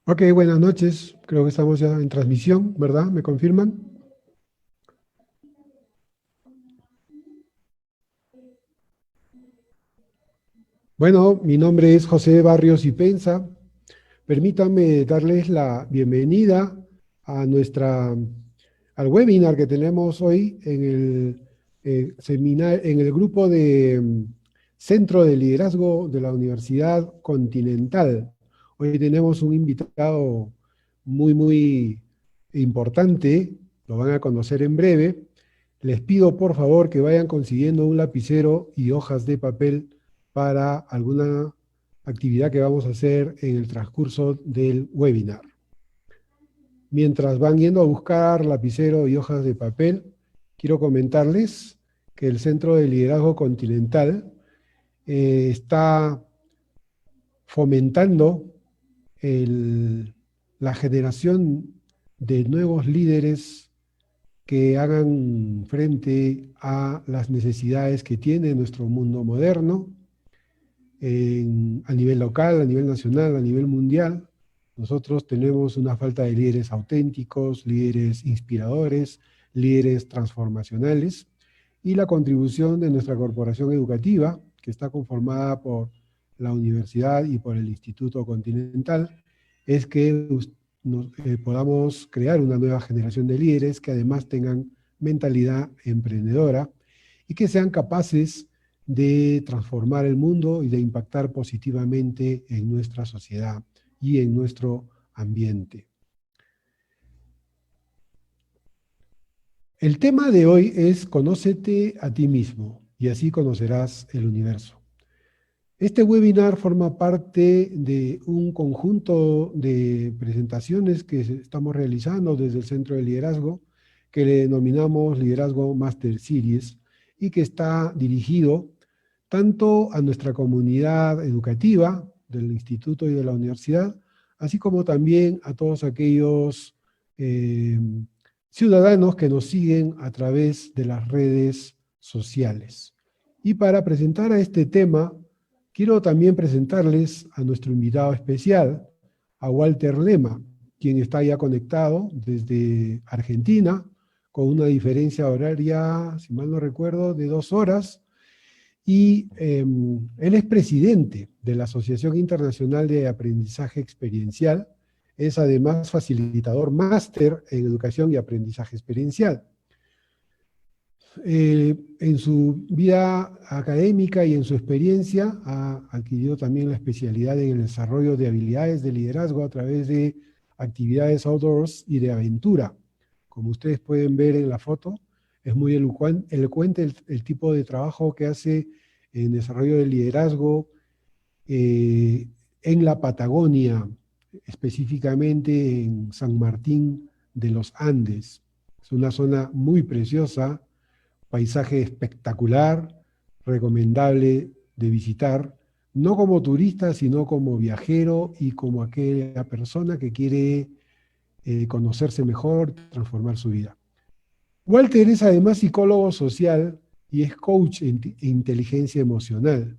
Ok, buenas noches. Creo que estamos ya en transmisión, ¿verdad? ¿Me confirman? Bueno, mi nombre es José Barrios y Pensa. Permítanme darles la bienvenida a al webinar que tenemos hoy en en el grupo de Centro de Liderazgo de la Universidad Continental. Hoy tenemos un invitado muy importante, lo van a conocer en breve. Les pido por favor que vayan consiguiendo un lapicero y hojas de papel para alguna actividad que vamos a hacer en el transcurso del webinar. Mientras van yendo a buscar lapicero y hojas de papel, quiero comentarles que el Centro de Liderazgo Continental está fomentando el- la generación de nuevos líderes que hagan frente a las necesidades que tiene nuestro mundo moderno a nivel local, a nivel nacional, a nivel mundial. Nosotros tenemos una falta de líderes auténticos, líderes inspiradores, líderes transformacionales, y la contribución de nuestra corporación educativa, que está conformada por la universidad y por el Instituto Continental, es que podamos crear una nueva generación de líderes que además tengan mentalidad emprendedora y que sean capaces de transformar el mundo y de impactar positivamente en nuestra sociedad y en nuestro ambiente. El tema de hoy es Conócete a ti mismo y así conocerás el universo. Este webinar forma parte de un conjunto de presentaciones que estamos realizando desde el Centro de Liderazgo, que le denominamos Liderazgo Master Series y que está dirigido tanto a nuestra comunidad educativa del instituto y de la universidad, así como también a todos aquellos eh, ciudadanos que nos siguen a través de las redes sociales. Y para presentar a este tema, quiero también presentarles a nuestro invitado especial, a Walter Lema, quien está ya conectado desde Argentina, con una diferencia horaria, si mal no recuerdo, de 2 horas, y él es presidente de la Asociación Internacional de Aprendizaje Experiencial, es además facilitador máster en educación y aprendizaje experiencial. En su vida académica y en su experiencia ha adquirido también la especialidad en el desarrollo de habilidades de liderazgo a través de actividades outdoors y de aventura. Como ustedes pueden ver en la foto, es muy elocuente el tipo de trabajo que hace en desarrollo de liderazgo eh, en la Patagonia, específicamente en San Martín de los Andes. Es una zona muy preciosa, paisaje espectacular, recomendable de visitar, no como turista, sino como viajero y como aquella persona que quiere conocerse mejor, transformar su vida. Walter es además psicólogo social y es coach en inteligencia emocional.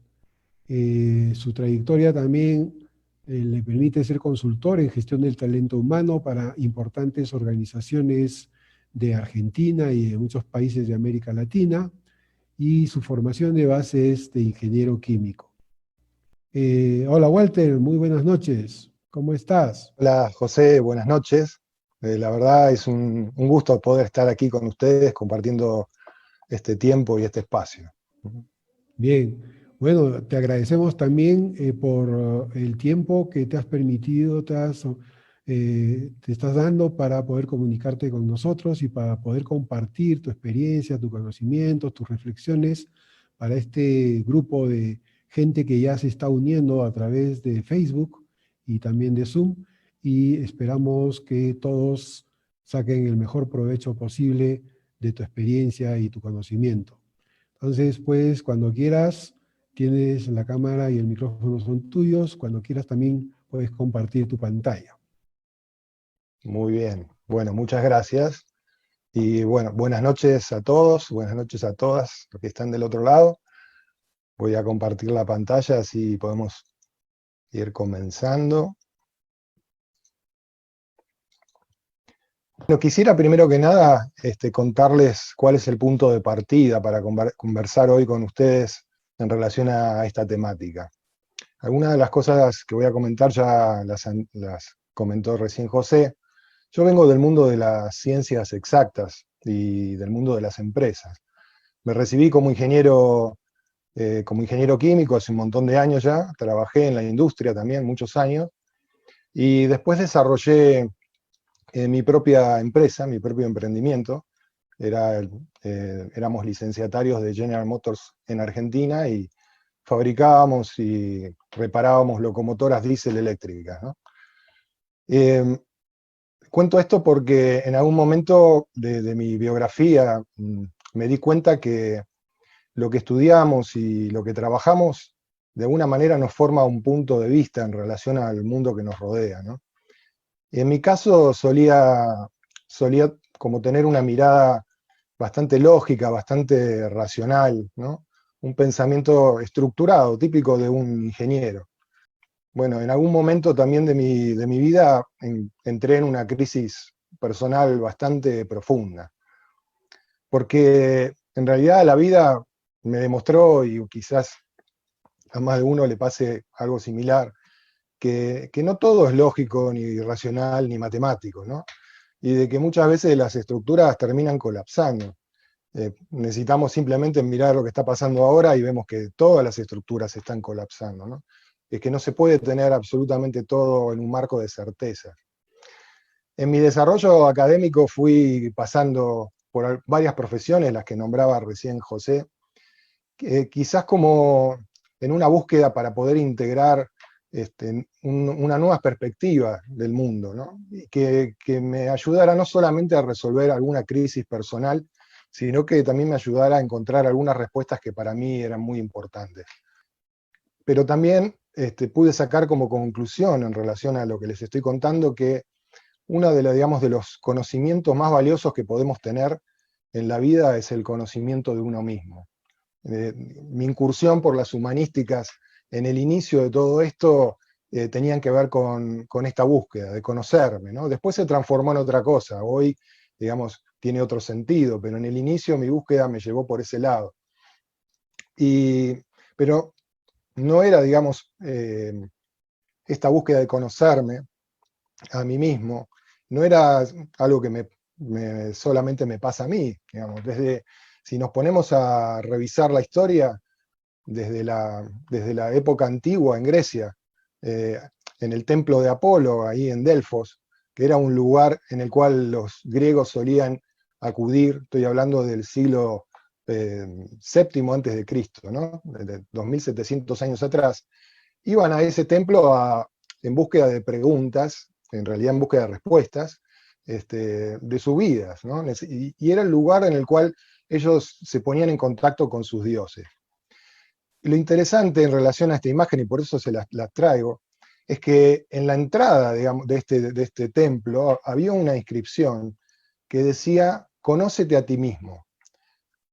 Su trayectoria también le permite ser consultor en gestión del talento humano para importantes organizaciones de Argentina y de muchos países de América Latina, y su formación de base es de ingeniero químico. Hola Walter, muy buenas noches. ¿Cómo estás? Hola José, buenas noches. La verdad es un gusto poder estar aquí con ustedes compartiendo este tiempo y este espacio. Bien. Bueno, te agradecemos también por el tiempo que te has permitido, te estás dando para poder comunicarte con nosotros y para poder compartir tu experiencia, tus conocimientos, tus reflexiones para este grupo de gente que ya se está uniendo a través de Facebook y también de Zoom, y esperamos que todos saquen el mejor provecho posible de tu experiencia y tu conocimiento. Entonces, pues, cuando quieras, tienes la cámara y el micrófono son tuyos. Cuando quieras también puedes compartir tu pantalla. Muy bien. Bueno, muchas gracias. Y bueno, buenas noches a todos, buenas noches a todas los que están del otro lado. Voy a compartir la pantalla así podemos ir comenzando. Bueno, quisiera primero que nada contarles cuál es el punto de partida para conversar hoy con ustedes en relación a esta temática. Algunas de las cosas que voy a comentar ya las comentó recién José. Yo vengo del mundo de las ciencias exactas y del mundo de las empresas. Me recibí como ingeniero químico hace un montón de años ya, trabajé en la industria también muchos años, y después desarrollé mi propia empresa, mi propio emprendimiento. Éramos licenciatarios de General Motors en Argentina y fabricábamos y reparábamos locomotoras diésel eléctricas, ¿no? Cuento esto porque en algún momento de mi biografía me di cuenta que lo que estudiamos y lo que trabajamos de alguna manera nos forma un punto de vista en relación al mundo que nos rodea, ¿no? Y en mi caso solía como tener una mirada bastante lógica, bastante racional, ¿no? Un pensamiento estructurado, típico de un ingeniero. Bueno, en algún momento también de mi vida entré en una crisis personal bastante profunda, porque en realidad la vida me demostró, y quizás a más de uno le pase algo similar, que no todo es lógico, ni racional, ni matemático, ¿no? Y de que muchas veces las estructuras terminan colapsando. Necesitamos simplemente mirar lo que está pasando ahora y vemos que todas las estructuras están colapsando, ¿no? Es que no se puede tener absolutamente todo en un marco de certeza. En mi desarrollo académico fui pasando por varias profesiones, las que nombraba recién José, quizás como en una búsqueda para poder integrar una nueva perspectiva del mundo, ¿no? Y que me ayudara no solamente a resolver alguna crisis personal, sino que también me ayudara a encontrar algunas respuestas que para mí eran muy importantes. Pero también pude sacar como conclusión en relación a lo que les estoy contando que uno de los conocimientos más valiosos que podemos tener en la vida es el conocimiento de uno mismo. Mi incursión por las humanísticas en el inicio de todo esto tenían que ver con esta búsqueda de conocerme, ¿no? Después se transformó en otra cosa, hoy, digamos, tiene otro sentido, pero en el inicio mi búsqueda me llevó por ese lado. Pero no era, digamos, esta búsqueda de conocerme a mí mismo, no era algo que solamente me pasa a mí, digamos, si nos ponemos a revisar la historia, desde la época antigua en Grecia, en el templo de Apolo, ahí en Delfos, que era un lugar en el cual los griegos solían acudir, estoy hablando del siglo VII antes de Cristo, ¿no? De 2700 años atrás, iban a ese templo en búsqueda de preguntas, en realidad en búsqueda de respuestas, de sus vidas, ¿no? Y era el lugar en el cual ellos se ponían en contacto con sus dioses. Lo interesante en relación a esta imagen, y por eso se las traigo, es que en la entrada, digamos, de este templo había una inscripción que decía, conócete a ti mismo.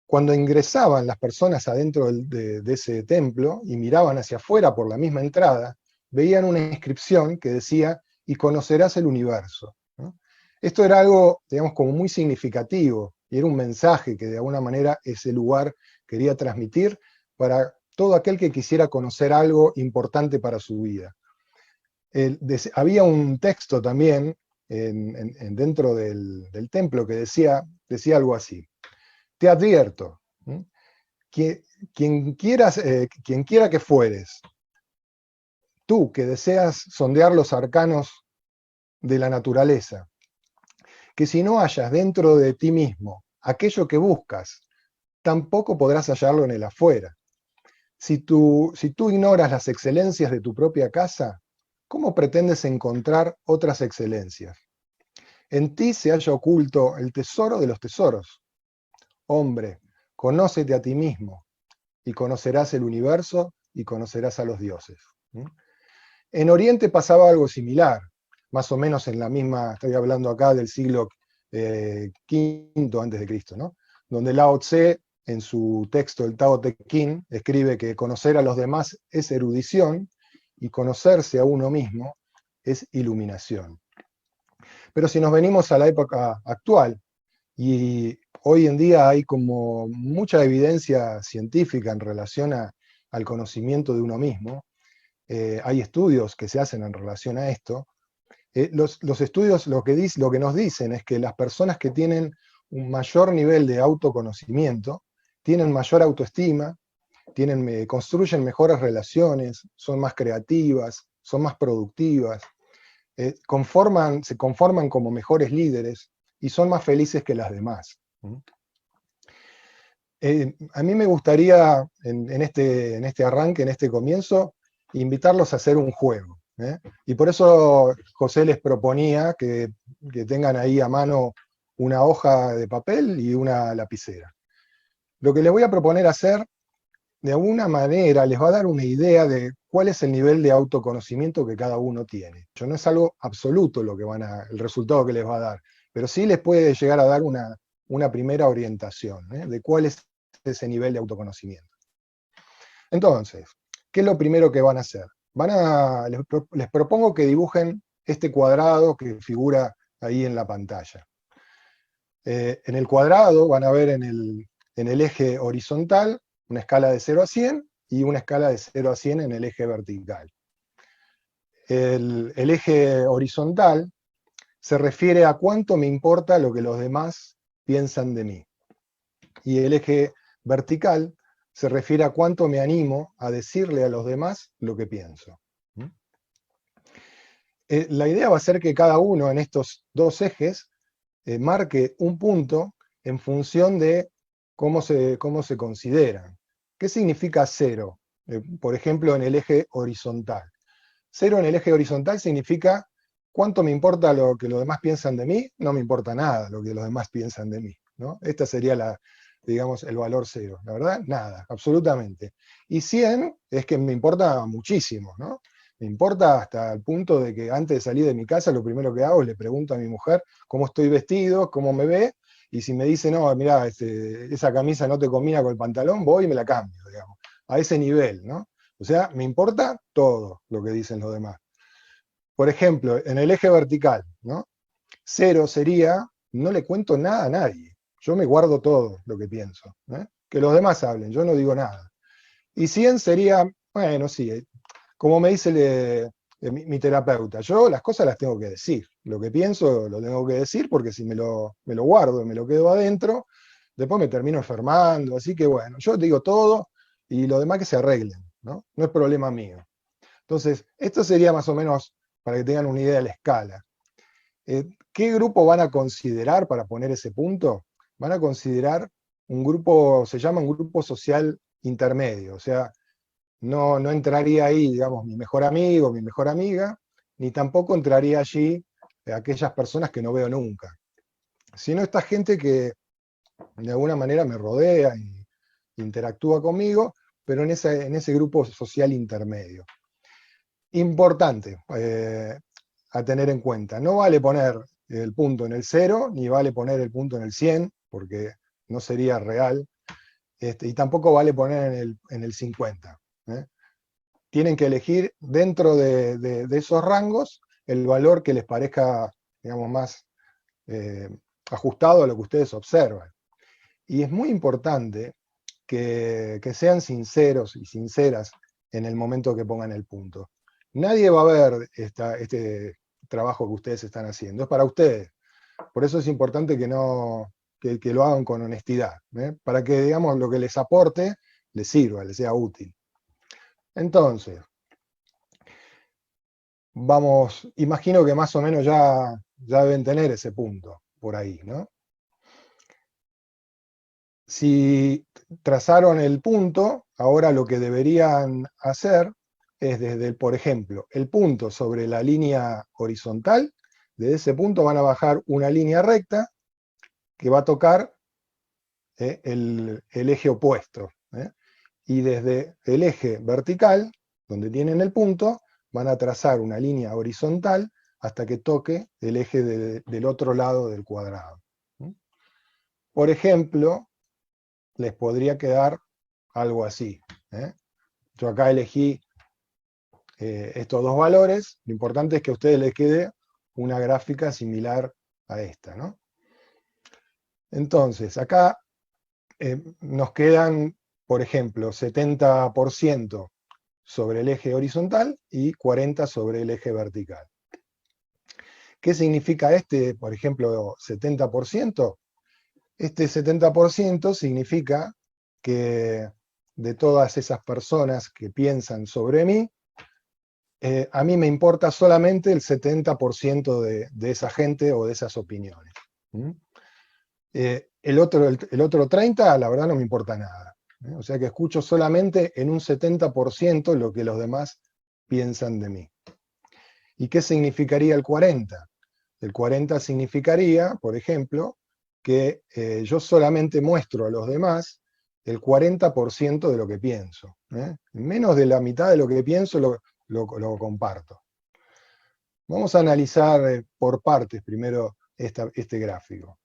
Cuando ingresaban las personas adentro de ese templo y miraban hacia afuera por la misma entrada, veían una inscripción que decía, y conocerás el universo, ¿no? Esto era algo, digamos, como muy significativo, y era un mensaje que de alguna manera ese lugar quería transmitir para todo aquel que quisiera conocer algo importante para su vida. Había un texto también dentro del templo que decía algo así: te advierto, que quien quiera que fueres, tú que deseas sondear los arcanos de la naturaleza, que si no hallas dentro de ti mismo aquello que buscas, tampoco podrás hallarlo en el afuera. Si tú ignoras las excelencias de tu propia casa, ¿cómo pretendes encontrar otras excelencias? En ti se halla oculto el tesoro de los tesoros. Hombre, conócete a ti mismo, y conocerás el universo y conocerás a los dioses. En Oriente pasaba algo similar, más o menos en la misma, estoy hablando acá del siglo V antes de Cristo, ¿no? Donde Lao Tse, en su texto el Tao Te Ching, escribe que conocer a los demás es erudición y conocerse a uno mismo es iluminación. Pero si nos venimos a la época actual, y hoy en día hay como mucha evidencia científica en relación al conocimiento de uno mismo, hay estudios que se hacen en relación a esto. Los estudios lo que nos dicen es que las personas que tienen un mayor nivel de autoconocimiento tienen mayor autoestima, construyen mejores relaciones, son más creativas, son más productivas, se conforman como mejores líderes y son más felices que las demás. A mí me gustaría, en este arranque, en este comienzo, invitarlos a hacer un juego. Y por eso José les proponía que tengan ahí a mano una hoja de papel y una lapicera. Lo que les voy a proponer hacer, de alguna manera, les va a dar una idea de cuál es el nivel de autoconocimiento que cada uno tiene. No es algo absoluto el resultado que les va a dar, pero sí les puede llegar a dar una primera orientación de cuál es ese nivel de autoconocimiento. Entonces, ¿qué es lo primero que van a hacer? Les propongo que dibujen este cuadrado que figura ahí en la pantalla. En el cuadrado van a ver en el eje horizontal una escala de 0 a 100 y una escala de 0 a 100 en el eje vertical. El eje horizontal se refiere a cuánto me importa lo que los demás piensan de mí. Y el eje vertical se refiere a cuánto me animo a decirle a los demás lo que pienso. La idea va a ser que cada uno en estos dos ejes marque un punto en función de cómo se consideran. ¿Qué significa 0? Por ejemplo, en el eje horizontal. 0 en el eje horizontal significa cuánto me importa lo que los demás piensan de mí, no me importa nada lo que los demás piensan de mí, ¿no? Esta sería digamos, el valor 0. La verdad, nada, absolutamente. Y 100 es que me importa muchísimo, ¿no? Me importa hasta el punto de que antes de salir de mi casa, lo primero que hago es le pregunto a mi mujer cómo estoy vestido, cómo me ve, y si me dice, no, mirá, esa camisa no te combina con el pantalón, voy y me la cambio, digamos. A ese nivel, ¿no? O sea, me importa todo lo que dicen los demás. Por ejemplo, en el eje vertical, ¿no? 0 sería, no le cuento nada a nadie. Yo me guardo todo lo que pienso. Que los demás hablen, yo no digo nada. Y 100 sería, bueno, sí, como me dice mi terapeuta, yo las cosas las tengo que decir. Lo que pienso lo tengo que decir porque si me lo guardo y me lo quedo adentro, después me termino enfermando. Así que bueno, yo digo todo y lo demás que se arreglen, ¿no? No es problema mío. Entonces, esto sería más o menos para que tengan una idea de la escala. ¿Qué grupo van a considerar para poner ese punto? Van a considerar un grupo, se llama un grupo social intermedio, o sea, no entraría ahí, digamos, mi mejor amigo, mi mejor amiga, ni tampoco entraría allí aquellas personas que no veo nunca, sino esta gente que de alguna manera me rodea y interactúa conmigo, pero en ese grupo social intermedio. Importante a tener en cuenta, no vale poner el punto en el 0, ni vale poner el punto en el 100, porque no sería real, y tampoco vale poner en el 50. Tienen que elegir dentro de esos rangos el valor que les parezca, digamos, más ajustado a lo que ustedes observan. Y es muy importante que sean sinceros y sinceras en el momento que pongan el punto. Nadie va a ver este trabajo que ustedes están haciendo, es para ustedes. Por eso es importante que lo hagan con honestidad, para que, digamos, lo que les aporte les sirva, les sea útil. Entonces, imagino que más o menos ya deben tener ese punto por ahí, ¿no? Si trazaron el punto, ahora lo que deberían hacer es por ejemplo, el punto sobre la línea horizontal, desde ese punto van a bajar una línea recta que va a tocar el eje opuesto. Y desde el eje vertical, donde tienen el punto, van a trazar una línea horizontal hasta que toque el eje del otro lado del cuadrado. Por ejemplo, les podría quedar algo así. Yo acá elegí estos dos valores, lo importante es que a ustedes les quede una gráfica similar a esta, ¿no? Entonces, acá nos quedan, por ejemplo, 70% sobre el eje horizontal y 40% sobre el eje vertical. ¿Qué significa este, por ejemplo, 70%? Este 70% significa que de todas esas personas que piensan sobre mí, a mí me importa solamente el 70% de esa gente o de esas opiniones. ¿Mm? El otro 30%, la verdad no me importa nada. O sea que escucho solamente en un 70% lo que los demás piensan de mí. ¿Y qué significaría el 40%? El 40% significaría, por ejemplo, que yo solamente muestro a los demás el 40% de lo que pienso. Menos de la mitad de lo que pienso lo comparto. Vamos a analizar por partes primero este gráfico.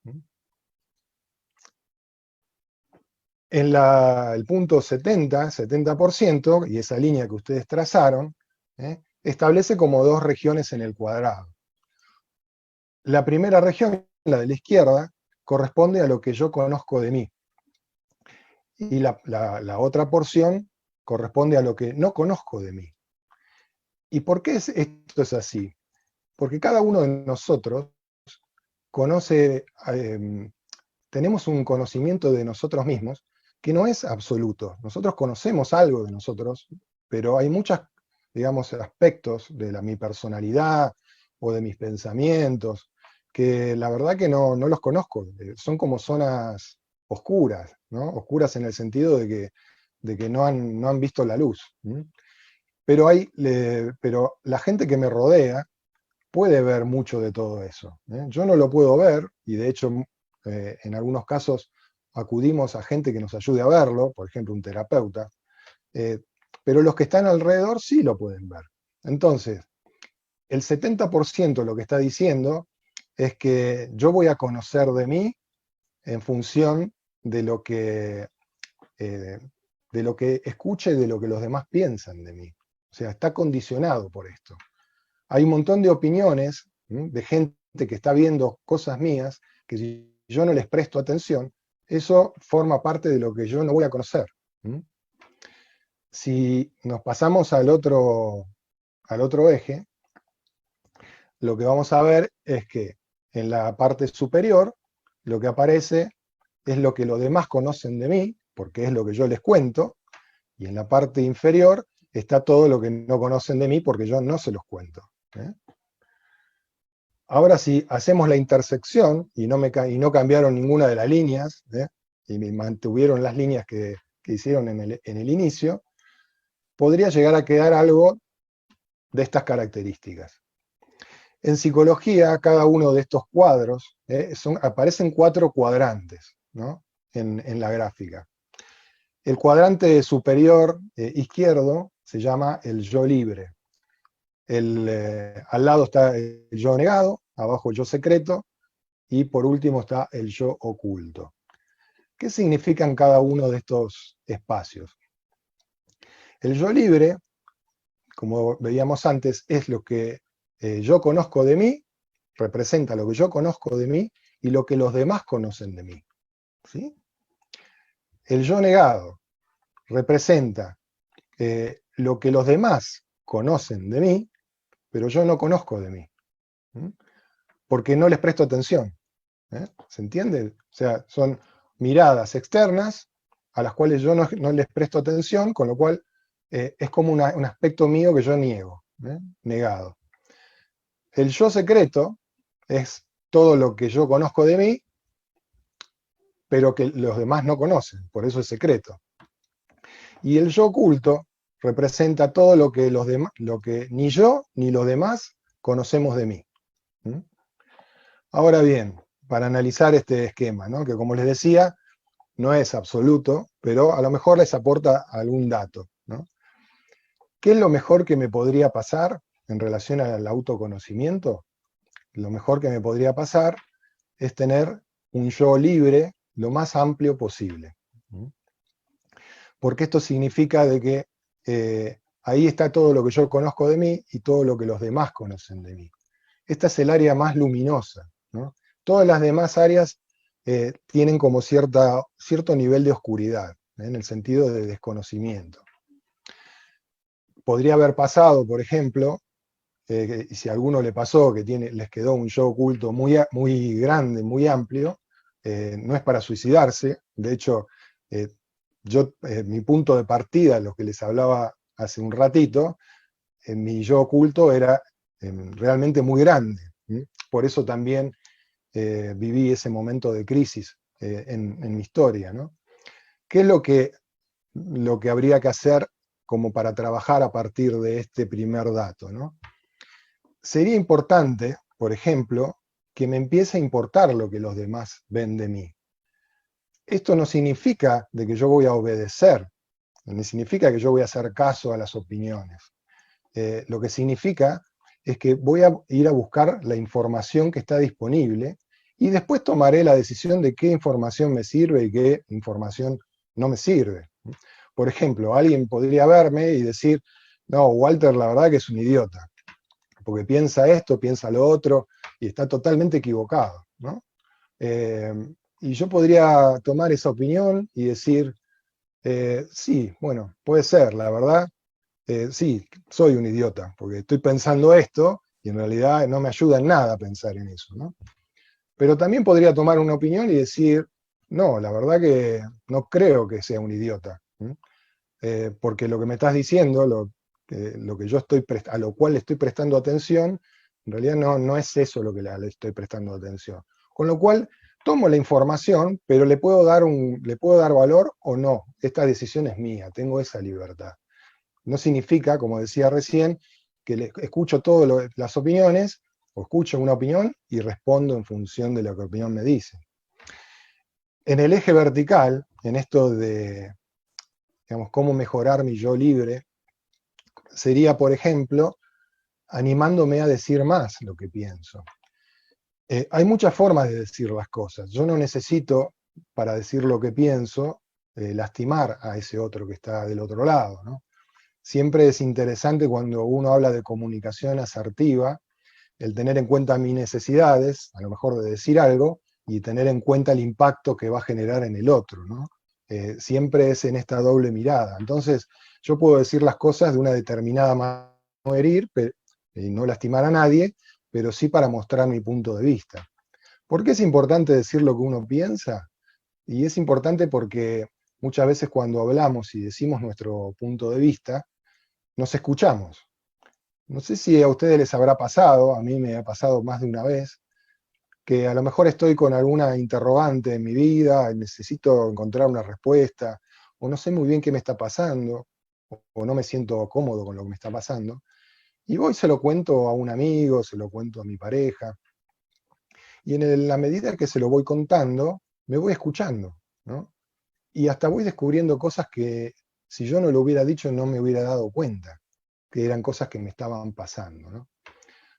En el punto 70%, y esa línea que ustedes trazaron, establece como dos regiones en el cuadrado. La primera región, la de la izquierda, corresponde a lo que yo conozco de mí. Y la otra porción corresponde a lo que no conozco de mí. ¿Y por qué esto es así? Porque cada uno de nosotros conoce, tenemos un conocimiento de nosotros mismos que no es absoluto. Nosotros conocemos algo de nosotros, pero hay muchos, digamos, aspectos de mi personalidad o de mis pensamientos que la verdad que no los conozco. Son como zonas oscuras, ¿no? Oscuras en el sentido de que no han visto la luz. Pero la gente que me rodea puede ver mucho de todo eso. Yo no lo puedo ver, y de hecho en algunos casos acudimos a gente que nos ayude a verlo, por ejemplo un terapeuta, pero los que están alrededor sí lo pueden ver. Entonces, el 70% lo que está diciendo es que yo voy a conocer de mí en función de lo que escuche, de lo que los demás piensan de mí. O sea, está condicionado por esto. Hay un montón de opiniones de gente que está viendo cosas mías que si yo no les presto atención, eso forma parte de lo que yo no voy a conocer. Si nos pasamos al otro eje, lo que vamos a ver es que en la parte superior lo que aparece es lo que los demás conocen de mí, porque es lo que yo les cuento, y en la parte inferior está todo lo que no conocen de mí, porque yo no se los cuento. Ahora si hacemos la intersección y no cambiaron ninguna de las líneas, y mantuvieron las líneas que hicieron en el inicio, podría llegar a quedar algo de estas características. En psicología, cada uno de estos cuadros, aparecen 4 cuadrantes, ¿no? en la gráfica. El cuadrante superior izquierdo se llama el yo libre. Al lado está el yo negado, abajo el yo secreto, y por último está el yo oculto. ¿Qué significan cada uno de estos espacios? El yo libre, como veíamos antes, es lo que yo conozco de mí, representa lo que yo conozco de mí y lo que los demás conocen de mí. ¿Sí? El yo negado representa lo que los demás conocen de mí, pero yo no conozco de mí. Porque no les presto atención. ¿Se entiende? O sea, son miradas externas a las cuales yo no les presto atención, con lo cual es como un aspecto mío que yo niego, negado. El yo secreto es todo lo que yo conozco de mí, pero que los demás no conocen, por eso es secreto. Y el yo oculto representa todo lo que ni yo ni los demás conocemos de mí. Ahora bien, para analizar este esquema, ¿no? Que como les decía, no es absoluto, pero a lo mejor les aporta algún dato, ¿no? ¿Qué es lo mejor que me podría pasar en relación al autoconocimiento? Lo mejor que me podría pasar es tener un yo libre lo más amplio posible. Porque esto significa de que ahí está todo lo que yo conozco de mí y todo lo que los demás conocen de mí. esta es el área más luminosa, ¿no? Todas las demás áreas tienen como cierto nivel de oscuridad, en el sentido de desconocimiento. Podría haber pasado, por ejemplo, y si a alguno le pasó, que les quedó un yo oculto muy grande, muy amplio, no es para suicidarse. De hecho, mi punto de partida, lo que les hablaba hace un ratito, mi yo oculto era realmente muy grande. Por eso también viví ese momento de crisis en mi historia, ¿no? ¿Qué es lo que habría que hacer como para trabajar a partir de este primer dato, ¿no? Sería importante, por ejemplo, que me empiece a importar lo que los demás ven de mí. Esto no significa de que yo voy a obedecer, no significa que yo voy a hacer caso a las opiniones. Lo que significa es que voy a ir a buscar la información que está disponible y después tomaré la decisión de qué información me sirve y qué información no me sirve. Por ejemplo, alguien podría verme y decir, no, Walter la verdad que es un idiota, porque piensa esto, piensa lo otro, y está totalmente equivocado, ¿no? Y yo podría tomar esa opinión y decir, sí, bueno, puede ser, la verdad, sí, soy un idiota, porque estoy pensando esto, y en realidad no me ayuda en nada pensar en eso, ¿no? Pero también podría tomar una opinión y decir, no, la verdad que no creo que sea un idiota, porque lo que me estás diciendo, lo que yo a lo cual le estoy prestando atención, en realidad no es eso lo que le estoy prestando atención. Con lo cual, tomo la información, pero le puedo dar valor o no. Esta decisión es mía, tengo esa libertad. No significa, como decía recién, que escucho todas las opiniones, o escucho una opinión y respondo en función de lo que la opinión me dice. En el eje vertical, en esto de, digamos, cómo mejorar mi yo libre, sería, por ejemplo, animándome a decir más lo que pienso. Hay muchas formas de decir las cosas. Yo no necesito, para decir lo que pienso, lastimar a ese otro que está del otro lado, ¿no? Siempre es interesante cuando uno habla de comunicación asertiva, el tener en cuenta mis necesidades, a lo mejor de decir algo, y tener en cuenta el impacto que va a generar en el otro, ¿no? Siempre es en esta doble mirada. Entonces, yo puedo decir las cosas de una determinada manera, no herir, y no lastimar a nadie, pero sí para mostrar mi punto de vista. ¿Por qué es importante decir lo que uno piensa? Y es importante porque muchas veces cuando hablamos y decimos nuestro punto de vista, nos escuchamos. No sé si a ustedes les habrá pasado, a mí me ha pasado más de una vez, que a lo mejor estoy con alguna interrogante en mi vida, necesito encontrar una respuesta, o no sé muy bien qué me está pasando, o no me siento cómodo con lo que me está pasando, y voy y se lo cuento a un amigo, se lo cuento a mi pareja, y en la medida que se lo voy contando, me voy escuchando, ¿no? Y hasta voy descubriendo cosas que si yo no lo hubiera dicho no me hubiera dado cuenta, que eran cosas que me estaban pasando, ¿no?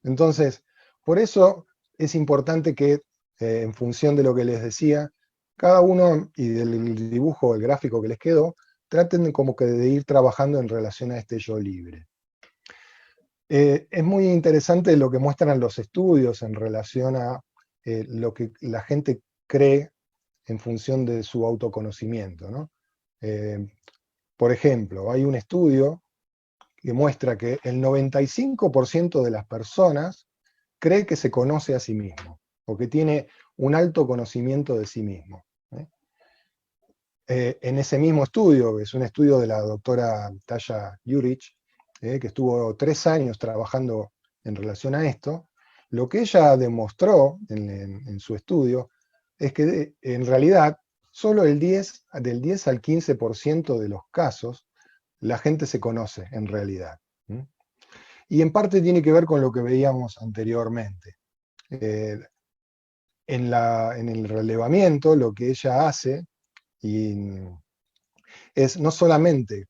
Entonces, por eso es importante que, en función de lo que les decía, cada uno, y del dibujo, el gráfico que les quedó, traten como que de ir trabajando en relación a este yo libre. Es muy interesante lo que muestran los estudios en relación a lo que la gente cree en función de su autoconocimiento, ¿no? Por ejemplo, hay un estudio que muestra que el 95% de las personas cree que se conoce a sí mismo, o que tiene un alto conocimiento de sí mismo. En ese mismo estudio, que es un estudio de la doctora Taya Jurich, que estuvo 3 años trabajando en relación a esto, lo que ella demostró en su estudio es que en realidad solo del 10 al 15% de los casos la gente se conoce en realidad. Y en parte tiene que ver con lo que veíamos anteriormente. En el relevamiento lo que ella hace es no solamente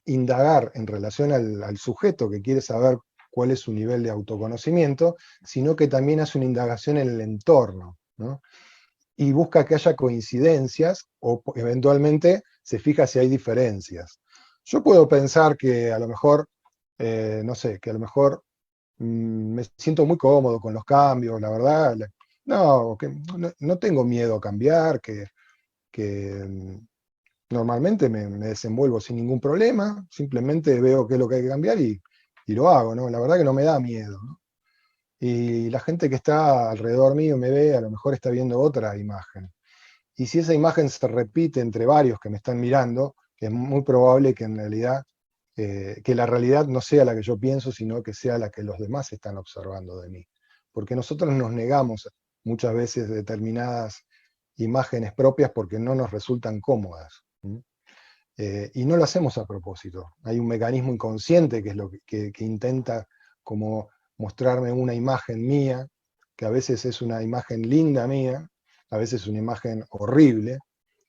indagar en relación al sujeto que quiere saber cuál es su nivel de autoconocimiento, sino que también hace una indagación en el entorno, ¿no? Y busca que haya coincidencias o eventualmente se fija si hay diferencias. Yo puedo pensar que a lo mejor, no sé, que a lo mejor me siento muy cómodo con los cambios, la verdad. No, no tengo miedo a cambiar, que normalmente me desenvuelvo sin ningún problema, simplemente veo qué es lo que hay que cambiar y lo hago, ¿no? La verdad que no me da miedo, ¿no? Y la gente que está alrededor mío me ve, a lo mejor está viendo otra imagen. Y si esa imagen se repite entre varios que me están mirando, es muy probable que en realidad, que la realidad no sea la que yo pienso, sino que sea la que los demás están observando de mí. Porque nosotros nos negamos muchas veces determinadas imágenes propias porque no nos resultan cómodas. ¿Mm? Y no lo hacemos a propósito. Hay un mecanismo inconsciente que es lo que intenta como mostrarme una imagen mía, que a veces es una imagen linda mía, a veces es una imagen horrible,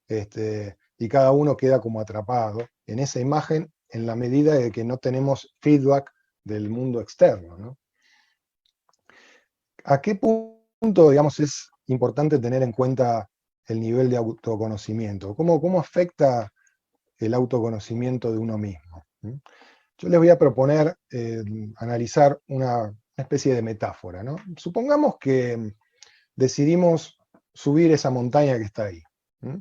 y cada uno queda como atrapado en esa imagen en la medida de que no tenemos feedback del mundo externo, ¿no? ¿A qué punto, digamos, es importante tener en cuenta el nivel de autoconocimiento? ¿Cómo afecta el autoconocimiento de uno mismo? ¿Mm? Yo les voy a proponer analizar una especie de metáfora, ¿no? Supongamos que decidimos subir esa montaña que está ahí. ¿Mm?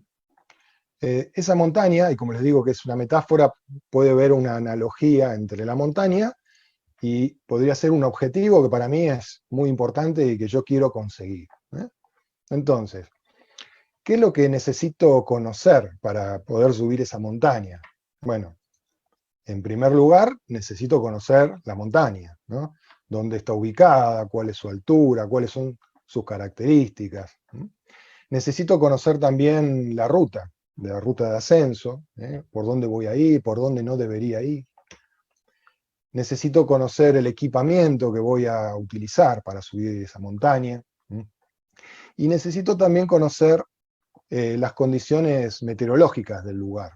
Esa montaña, y como les digo que es una metáfora, puede ver una analogía entre la montaña y podría ser un objetivo que para mí es muy importante y que yo quiero conseguir. Entonces, ¿qué es lo que necesito conocer para poder subir esa montaña? Bueno, en primer lugar, necesito conocer la montaña, ¿no? Dónde está ubicada, cuál es su altura, cuáles son sus características. Necesito conocer también la ruta de ascenso, por dónde voy a ir, por dónde no debería ir. Necesito conocer el equipamiento que voy a utilizar para subir esa montaña. Y necesito también conocer las condiciones meteorológicas del lugar.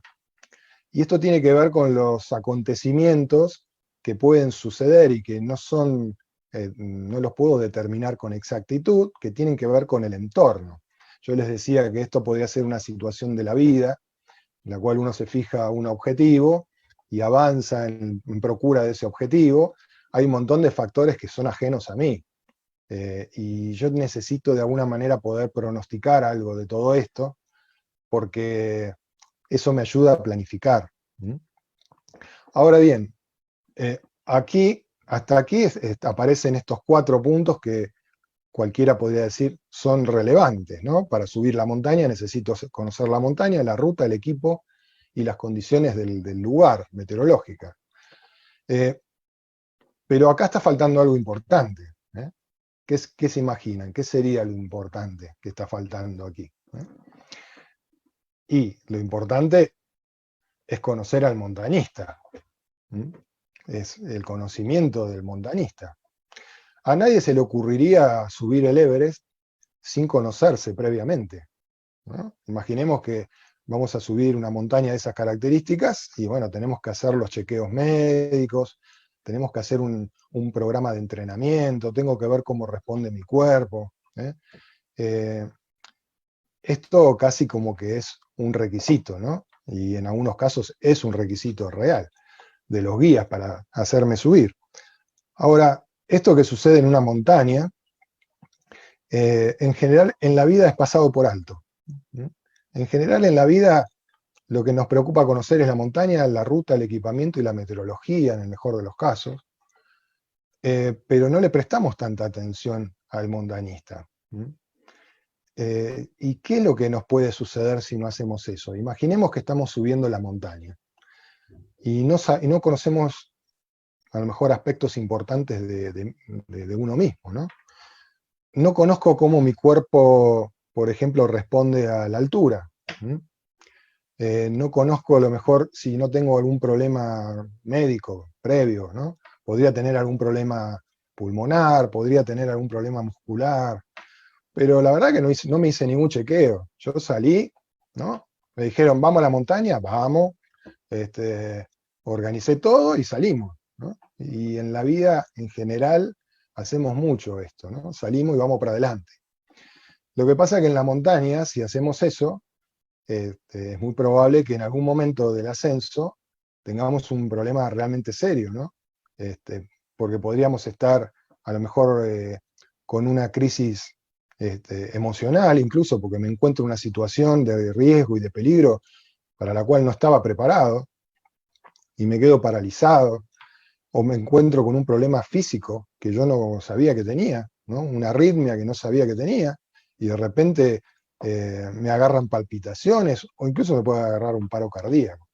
Y esto tiene que ver con los acontecimientos que pueden suceder y que no son, no los puedo determinar con exactitud, que tienen que ver con el entorno. Yo les decía que esto podría ser una situación de la vida, en la cual uno se fija un objetivo y avanza en procura de ese objetivo. Hay un montón de factores que son ajenos a mí. Y yo necesito de alguna manera poder pronosticar algo de todo esto, porque eso me ayuda a planificar. Ahora bien, hasta aquí aparecen estos 4 puntos que cualquiera podría decir son relevantes, ¿no? Para subir la montaña necesito conocer la montaña, la ruta, el equipo y las condiciones del lugar, meteorológicas. Pero acá está faltando algo importante. ¿Qué se imaginan? ¿Qué sería lo importante que está faltando aquí? Y lo importante es conocer al montañista. Es el conocimiento del montañista. A nadie se le ocurriría subir el Everest sin conocerse previamente, ¿no? Imaginemos que vamos a subir una montaña de esas características y bueno, tenemos que hacer los chequeos médicos, tenemos que hacer un programa de entrenamiento, tengo que ver cómo responde mi cuerpo. Esto casi como que es un requisito, ¿no? Y en algunos casos es un requisito real de los guías para hacerme subir. Ahora, esto que sucede en una montaña, en general en la vida es pasado por alto. En general en la vida lo que nos preocupa conocer es la montaña, la ruta, el equipamiento y la meteorología, en el mejor de los casos, pero no le prestamos tanta atención al montañista. ¿Y qué es lo que nos puede suceder si no hacemos eso? Imaginemos que estamos subiendo la montaña y no conocemos a lo mejor aspectos importantes de uno mismo, ¿no? No conozco cómo mi cuerpo, por ejemplo, responde a la altura. No conozco a lo mejor si no tengo algún problema médico previo, ¿no? Podría tener algún problema pulmonar, podría tener algún problema muscular, pero la verdad que no me hice ningún chequeo. Yo salí, ¿no? Me dijeron, vamos a la montaña, vamos, organicé todo y salimos, ¿no? Y en la vida en general hacemos mucho esto, ¿no? Salimos y vamos para adelante. Lo que pasa es que en la montaña, si hacemos eso, es muy probable que en algún momento del ascenso tengamos un problema realmente serio, ¿no? Porque podríamos estar a lo mejor con una crisis emocional, incluso porque me encuentro en una situación de riesgo y de peligro para la cual no estaba preparado, y me quedo paralizado, o me encuentro con un problema físico que yo no sabía que tenía, ¿no? Una arritmia que no sabía que tenía, y de repente me agarran palpitaciones, o incluso me puede agarrar un paro cardíaco.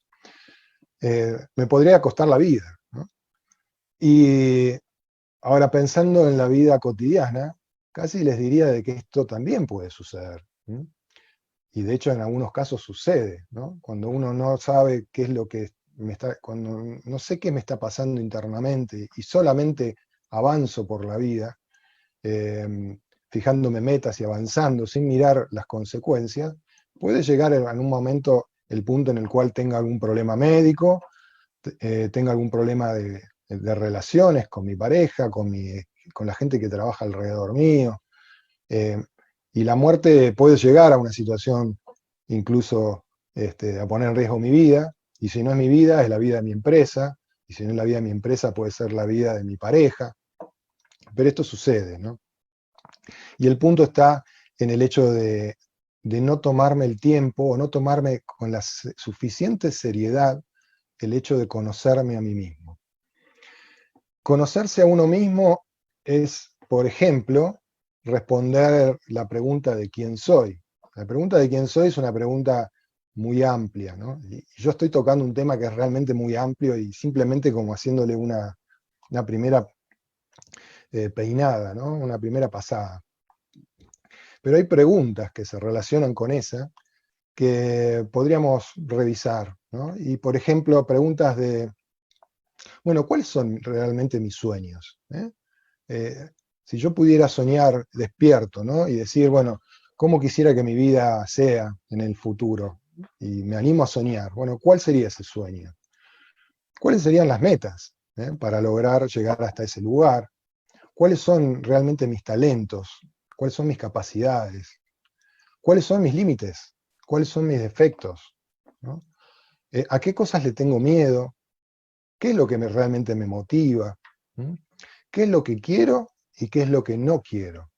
Me podría costar la vida, ¿no? Y ahora, pensando en la vida cotidiana, casi les diría de que esto también puede suceder, ¿sí? Y de hecho en algunos casos sucede, ¿no? Cuando uno no sabe qué es lo que cuando no sé qué me está pasando internamente y solamente avanzo por la vida, fijándome metas y avanzando sin mirar las consecuencias, puede llegar en un momento el punto en el cual tenga algún problema médico, tenga algún problema de relaciones con mi pareja, con la gente que trabaja alrededor mío. Y la muerte puede llegar a una situación incluso a poner en riesgo mi vida, y si no es mi vida, es la vida de mi empresa, y si no es la vida de mi empresa, puede ser la vida de mi pareja. Pero esto sucede, ¿no? Y el punto está en el hecho de no tomarme el tiempo, o no tomarme con la suficiente seriedad el hecho de conocerme a mí mismo. Conocerse a uno mismo es, por ejemplo, responder la pregunta de quién soy. La pregunta de quién soy es una pregunta muy amplia, ¿no? Y yo estoy tocando un tema que es realmente muy amplio y simplemente como haciéndole una primera peinada, ¿no? Una primera pasada. Pero hay preguntas que se relacionan con esa que podríamos revisar, ¿no? Y por ejemplo, preguntas de, bueno, ¿cuáles son realmente mis sueños? Si yo pudiera soñar despierto, ¿no? Y decir, bueno, ¿cómo quisiera que mi vida sea en el futuro? Y me animo a soñar. Bueno, ¿cuál sería ese sueño? ¿Cuáles serían las metas para lograr llegar hasta ese lugar? ¿Cuáles son realmente mis talentos? ¿Cuáles son mis capacidades? ¿Cuáles son mis límites? ¿Cuáles son mis defectos? ¿No? ¿A qué cosas le tengo miedo? ¿Qué es lo que realmente me motiva? ¿Mm? ¿Qué es lo que quiero y qué es lo que no quiero?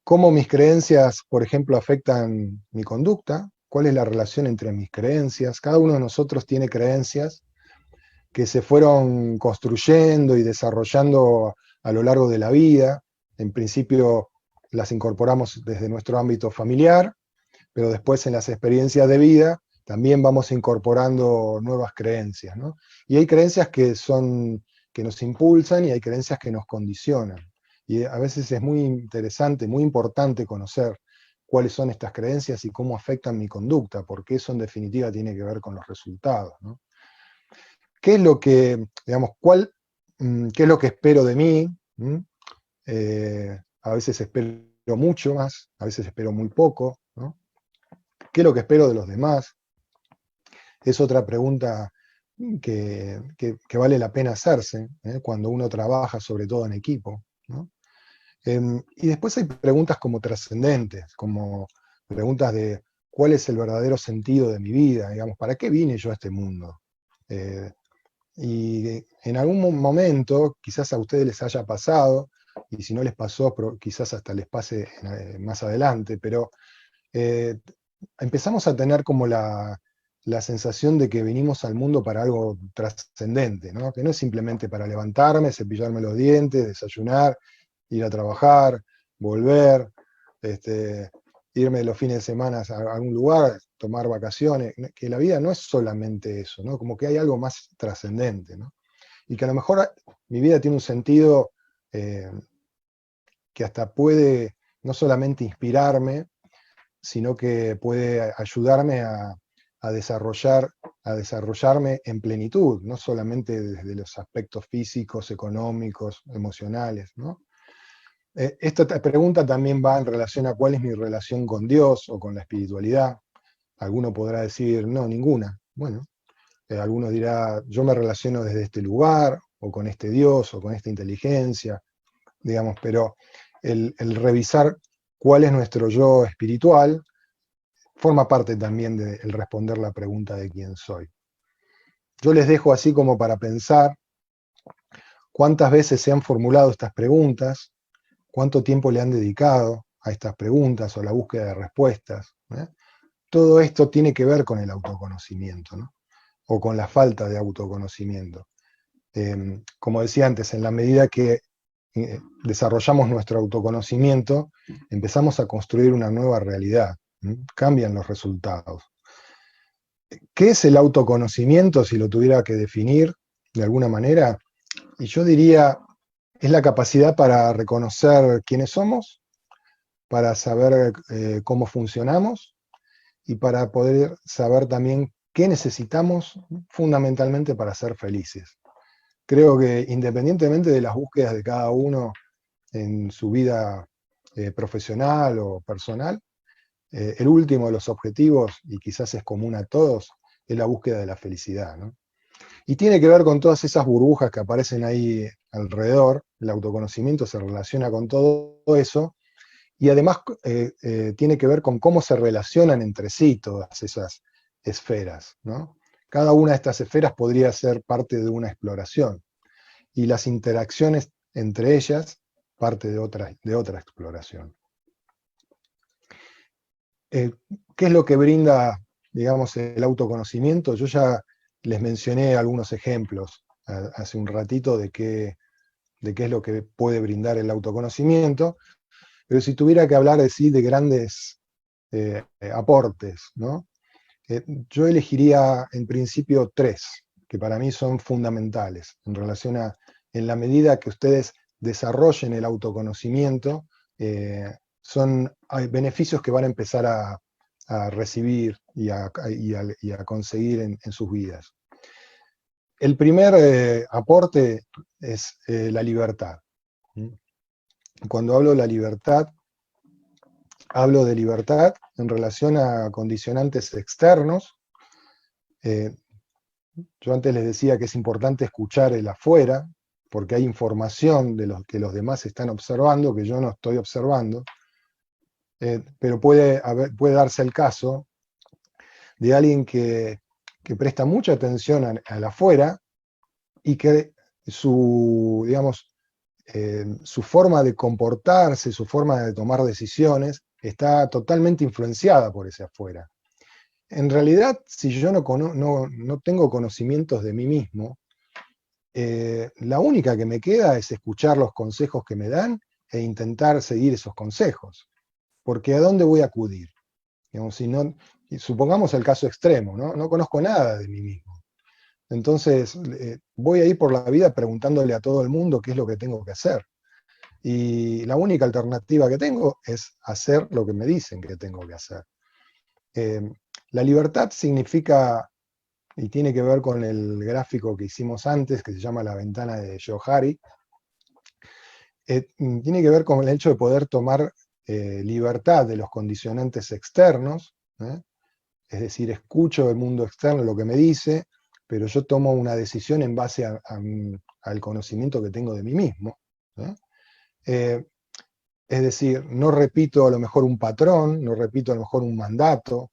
¿Cómo mis creencias, por ejemplo, afectan mi conducta? ¿Cuál es la relación entre mis creencias? Cada uno de nosotros tiene creencias que se fueron construyendo y desarrollando a lo largo de la vida. En principio las incorporamos desde nuestro ámbito familiar, pero después en las experiencias de vida también vamos incorporando nuevas creencias, ¿no? Y hay creencias que nos impulsan y hay creencias que nos condicionan. Y a veces es muy interesante, muy importante conocer cuáles son estas creencias y cómo afectan mi conducta, porque eso en definitiva tiene que ver con los resultados, ¿no? ¿Qué es lo que, digamos, qué es lo que espero de mí? A veces espero mucho más, a veces espero muy poco, ¿no? ¿Qué es lo que espero de los demás? Es otra pregunta que vale la pena hacerse cuando uno trabaja, sobre todo en equipo, ¿no? Y después hay preguntas como trascendentes, como preguntas de cuál es el verdadero sentido de mi vida, digamos, ¿para qué vine yo a este mundo? Y en algún momento, quizás a ustedes les haya pasado, y si no les pasó, quizás hasta les pase más adelante, pero empezamos a tener como la sensación de que venimos al mundo para algo trascendente, ¿no? Que no es simplemente para levantarme, cepillarme los dientes, desayunar, ir a trabajar, volver, irme los fines de semana a algún lugar, tomar vacaciones, que la vida no es solamente eso, ¿no? Como que hay algo más trascendente, ¿no? Y que a lo mejor mi vida tiene un sentido que hasta puede no solamente inspirarme, sino que puede ayudarme a desarrollarme en plenitud, no solamente desde los aspectos físicos, económicos, emocionales, ¿no? Esta pregunta también va en relación a cuál es mi relación con Dios o con la espiritualidad. Alguno podrá decir, no, ninguna. Bueno, alguno dirá, yo me relaciono desde este lugar, o con este Dios, o con esta inteligencia, digamos, pero el revisar cuál es nuestro yo espiritual forma parte también del responder la pregunta de quién soy. Yo les dejo así como para pensar cuántas veces se han formulado estas preguntas, cuánto tiempo le han dedicado a estas preguntas o a la búsqueda de respuestas. Todo esto tiene que ver con el autoconocimiento, ¿no? O con la falta de autoconocimiento. Como decía antes, en la medida que desarrollamos nuestro autoconocimiento, empezamos a construir una nueva realidad, cambian los resultados. ¿Qué es el autoconocimiento, si lo tuviera que definir de alguna manera? Y yo diría, es la capacidad para reconocer quiénes somos, para saber cómo funcionamos y para poder saber también qué necesitamos fundamentalmente para ser felices. Creo que independientemente de las búsquedas de cada uno en su vida profesional o personal, el último de los objetivos, y quizás es común a todos, es la búsqueda de la felicidad, ¿no? Y tiene que ver con todas esas burbujas que aparecen ahí alrededor. El autoconocimiento se relaciona con todo eso, y además tiene que ver con cómo se relacionan entre sí todas esas esferas, ¿no? Cada una de estas esferas podría ser parte de una exploración, y las interacciones entre ellas parte de otra exploración. ¿Qué es lo que brinda, digamos, el autoconocimiento? Yo ya les mencioné algunos ejemplos hace un ratito de qué es lo que puede brindar el autoconocimiento, pero si tuviera que hablar de grandes aportes, ¿no? Yo elegiría en principio tres, que para mí son fundamentales, en relación a, en la medida que ustedes desarrollen el autoconocimiento, hay beneficios que van a empezar a recibir y a conseguir en sus vidas. El primer aporte es la libertad. Cuando hablo de la libertad, hablo de libertad en relación a condicionantes externos. Yo antes les decía que es importante escuchar el afuera, porque hay información de lo que los demás están observando, que yo no estoy observando. Pero puede darse el caso de alguien que presta mucha atención al afuera y que digamos, su forma de comportarse, su forma de tomar decisiones, está totalmente influenciada por ese afuera. En realidad, si yo no tengo conocimientos de mí mismo, la única que me queda es escuchar los consejos que me dan e intentar seguir esos consejos. Porque ¿a dónde voy a acudir? Digamos, supongamos el caso extremo, ¿no? No conozco nada de mí mismo. Entonces, voy a ir por la vida preguntándole a todo el mundo qué es lo que tengo que hacer. Y la única alternativa que tengo es hacer lo que me dicen que tengo que hacer. La libertad significa, y tiene que ver con el gráfico que hicimos antes, que se llama la ventana de Johari, tiene que ver con el hecho de poder tomar libertad de los condicionantes externos, es decir, escucho el mundo externo, lo que me dice, pero yo tomo una decisión en base al conocimiento que tengo de mí mismo. Es decir, no repito a lo mejor un patrón, no repito a lo mejor un mandato.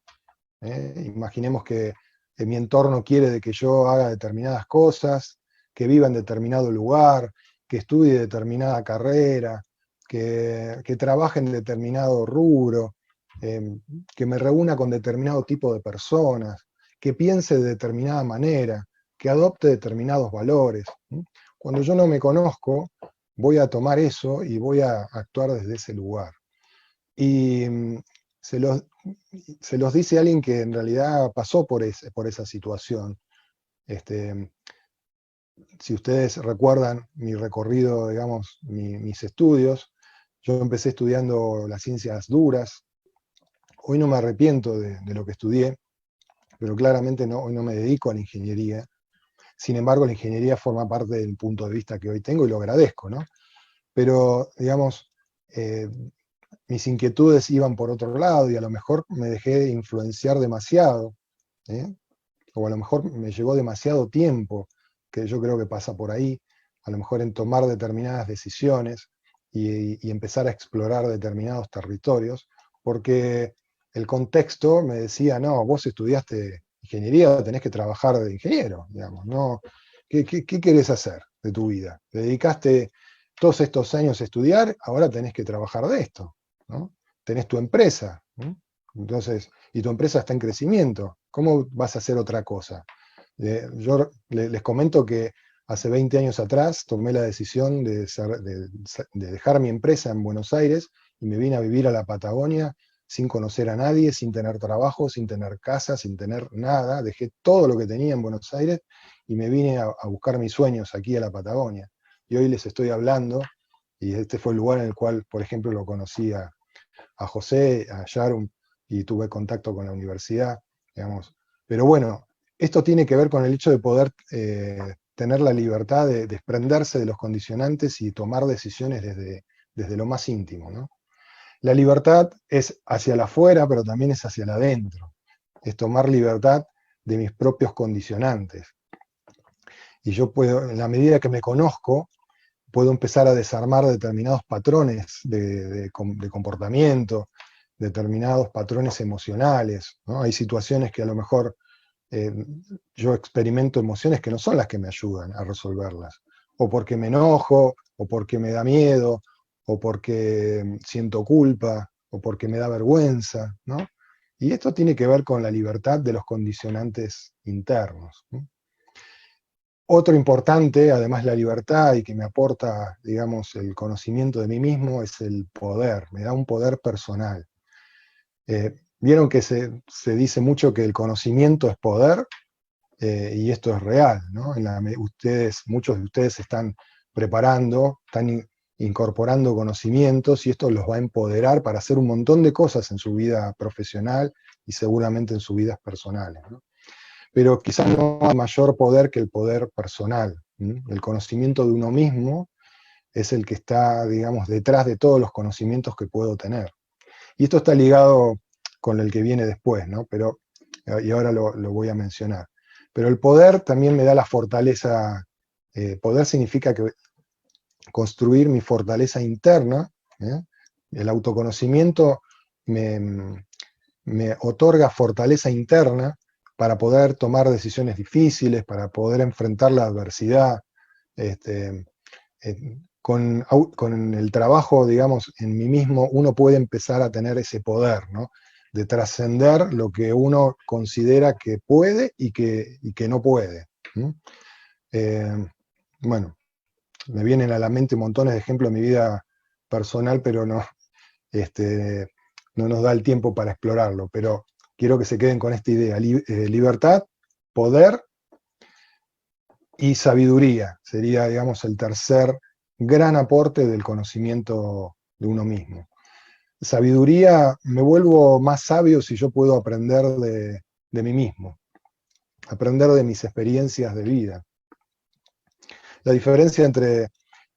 Imaginemos que mi entorno quiere de que yo haga determinadas cosas, que viva en determinado lugar, que estudie determinada carrera, que trabaje en determinado rubro, que me reúna con determinado tipo de personas, que piense de determinada manera, que adopte determinados valores. Cuando yo no me conozco, voy a tomar eso y voy a actuar desde ese lugar. Y se los dice alguien que en realidad pasó por esa situación. Si ustedes recuerdan mi recorrido, digamos, mis estudios, yo empecé estudiando las ciencias duras. Hoy no me arrepiento de lo que estudié, pero claramente hoy no me dedico a la ingeniería. Sin embargo, la ingeniería forma parte del punto de vista que hoy tengo y lo agradezco, ¿no? Pero, digamos, mis inquietudes iban por otro lado y a lo mejor me dejé influenciar demasiado, o a lo mejor me llevó demasiado tiempo, que yo creo que pasa por ahí, a lo mejor en tomar determinadas decisiones y empezar a explorar determinados territorios, porque el contexto me decía, no, vos estudiaste ingeniería, tenés que trabajar de ingeniero, digamos, ¿no? ¿Qué querés hacer? de tu vida. Te dedicaste todos estos años a estudiar, ahora tenés que trabajar de esto, ¿no? Tenés tu empresa, ¿no? Entonces, y tu empresa está en crecimiento. ¿Cómo vas a hacer otra cosa? Yo les comento que hace 20 años atrás tomé la decisión de dejar mi empresa en Buenos Aires y me vine a vivir a la Patagonia sin conocer a nadie, sin tener trabajo, sin tener casa, sin tener nada. Dejé todo lo que tenía en Buenos Aires y me vine a buscar mis sueños aquí a la Patagonia. Y hoy les estoy hablando, y este fue el lugar en el cual, por ejemplo, lo conocí a José, a Sharon, y tuve contacto con la universidad, digamos. Pero bueno, esto tiene que ver con el hecho de poder tener la libertad de desprenderse de los condicionantes y tomar decisiones desde lo más íntimo, ¿no? La libertad es hacia la afuera, pero también es hacia el adentro. Es tomar libertad de mis propios condicionantes. Y yo puedo, en la medida que me conozco, puedo empezar a desarmar determinados patrones de comportamiento, determinados patrones emocionales, ¿no? Hay situaciones que a lo mejor yo experimento emociones que no son las que me ayudan a resolverlas, o porque me enojo, o porque me da miedo, o porque siento culpa, o porque me da vergüenza, ¿no? Y esto tiene que ver con la libertad de los condicionantes internos, ¿no? Otro importante, además de la libertad y que me aporta, digamos, el conocimiento de mí mismo, es el poder, me da un poder personal. Vieron que se dice mucho que el conocimiento es poder, y esto es real, ¿no? Muchos de ustedes están preparando, están incorporando conocimientos y esto los va a empoderar para hacer un montón de cosas en su vida profesional y seguramente en sus vidas personales, ¿no? Pero quizás no hay mayor poder que el poder personal. El conocimiento de uno mismo es el que está, digamos, detrás de todos los conocimientos que puedo tener. Y esto está ligado con el que viene después, ¿no? Y ahora lo voy a mencionar. Pero el poder también me da la fortaleza. Poder significa que construir mi fortaleza interna, ¿eh? El autoconocimiento me otorga fortaleza interna para poder tomar decisiones difíciles, para poder enfrentar la adversidad. Con el trabajo, digamos, en mí mismo, uno puede empezar a tener ese poder, ¿no? De trascender lo que uno considera que puede y que no puede. Bueno, me vienen a la mente montones de ejemplos de mi vida personal, pero no nos da el tiempo para explorarlo. Pero quiero que se queden con esta idea. Libertad, poder y sabiduría. Sería, digamos, el tercer gran aporte del conocimiento de uno mismo. Sabiduría, me vuelvo más sabio si yo puedo aprender de mí mismo, aprender de mis experiencias de vida. La diferencia entre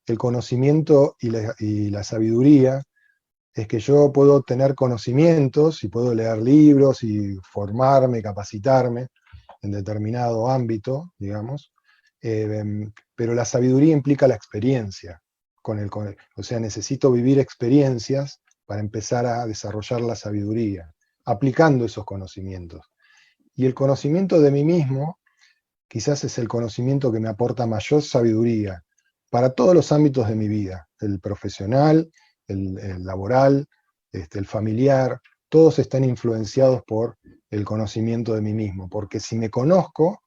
el conocimiento y la sabiduría es que yo puedo tener conocimientos y puedo leer libros y formarme, capacitarme en determinado ámbito, digamos, pero la sabiduría implica la experiencia. O sea, necesito vivir experiencias para empezar a desarrollar la sabiduría, aplicando esos conocimientos. Y el conocimiento de mí mismo quizás es el conocimiento que me aporta mayor sabiduría para todos los ámbitos de mi vida, el profesional, el laboral, el familiar, todos están influenciados por el conocimiento de mí mismo, porque si me conozco,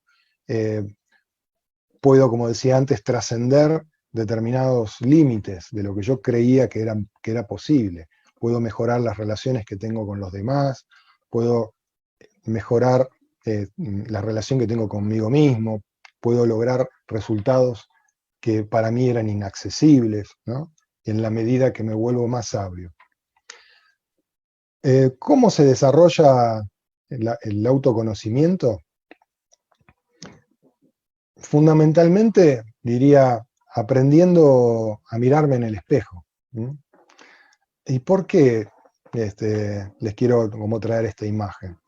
puedo, como decía antes, trascender determinados límites de lo que yo creía que era posible. Puedo mejorar las relaciones que tengo con los demás, puedo mejorar la relación que tengo conmigo mismo, puedo lograr resultados que para mí eran inaccesibles, ¿no? En la medida que me vuelvo más sabio. ¿Cómo se desarrolla el autoconocimiento? Fundamentalmente, diría, aprendiendo a mirarme en el espejo. ¿Y por qué les quiero como traer esta imagen?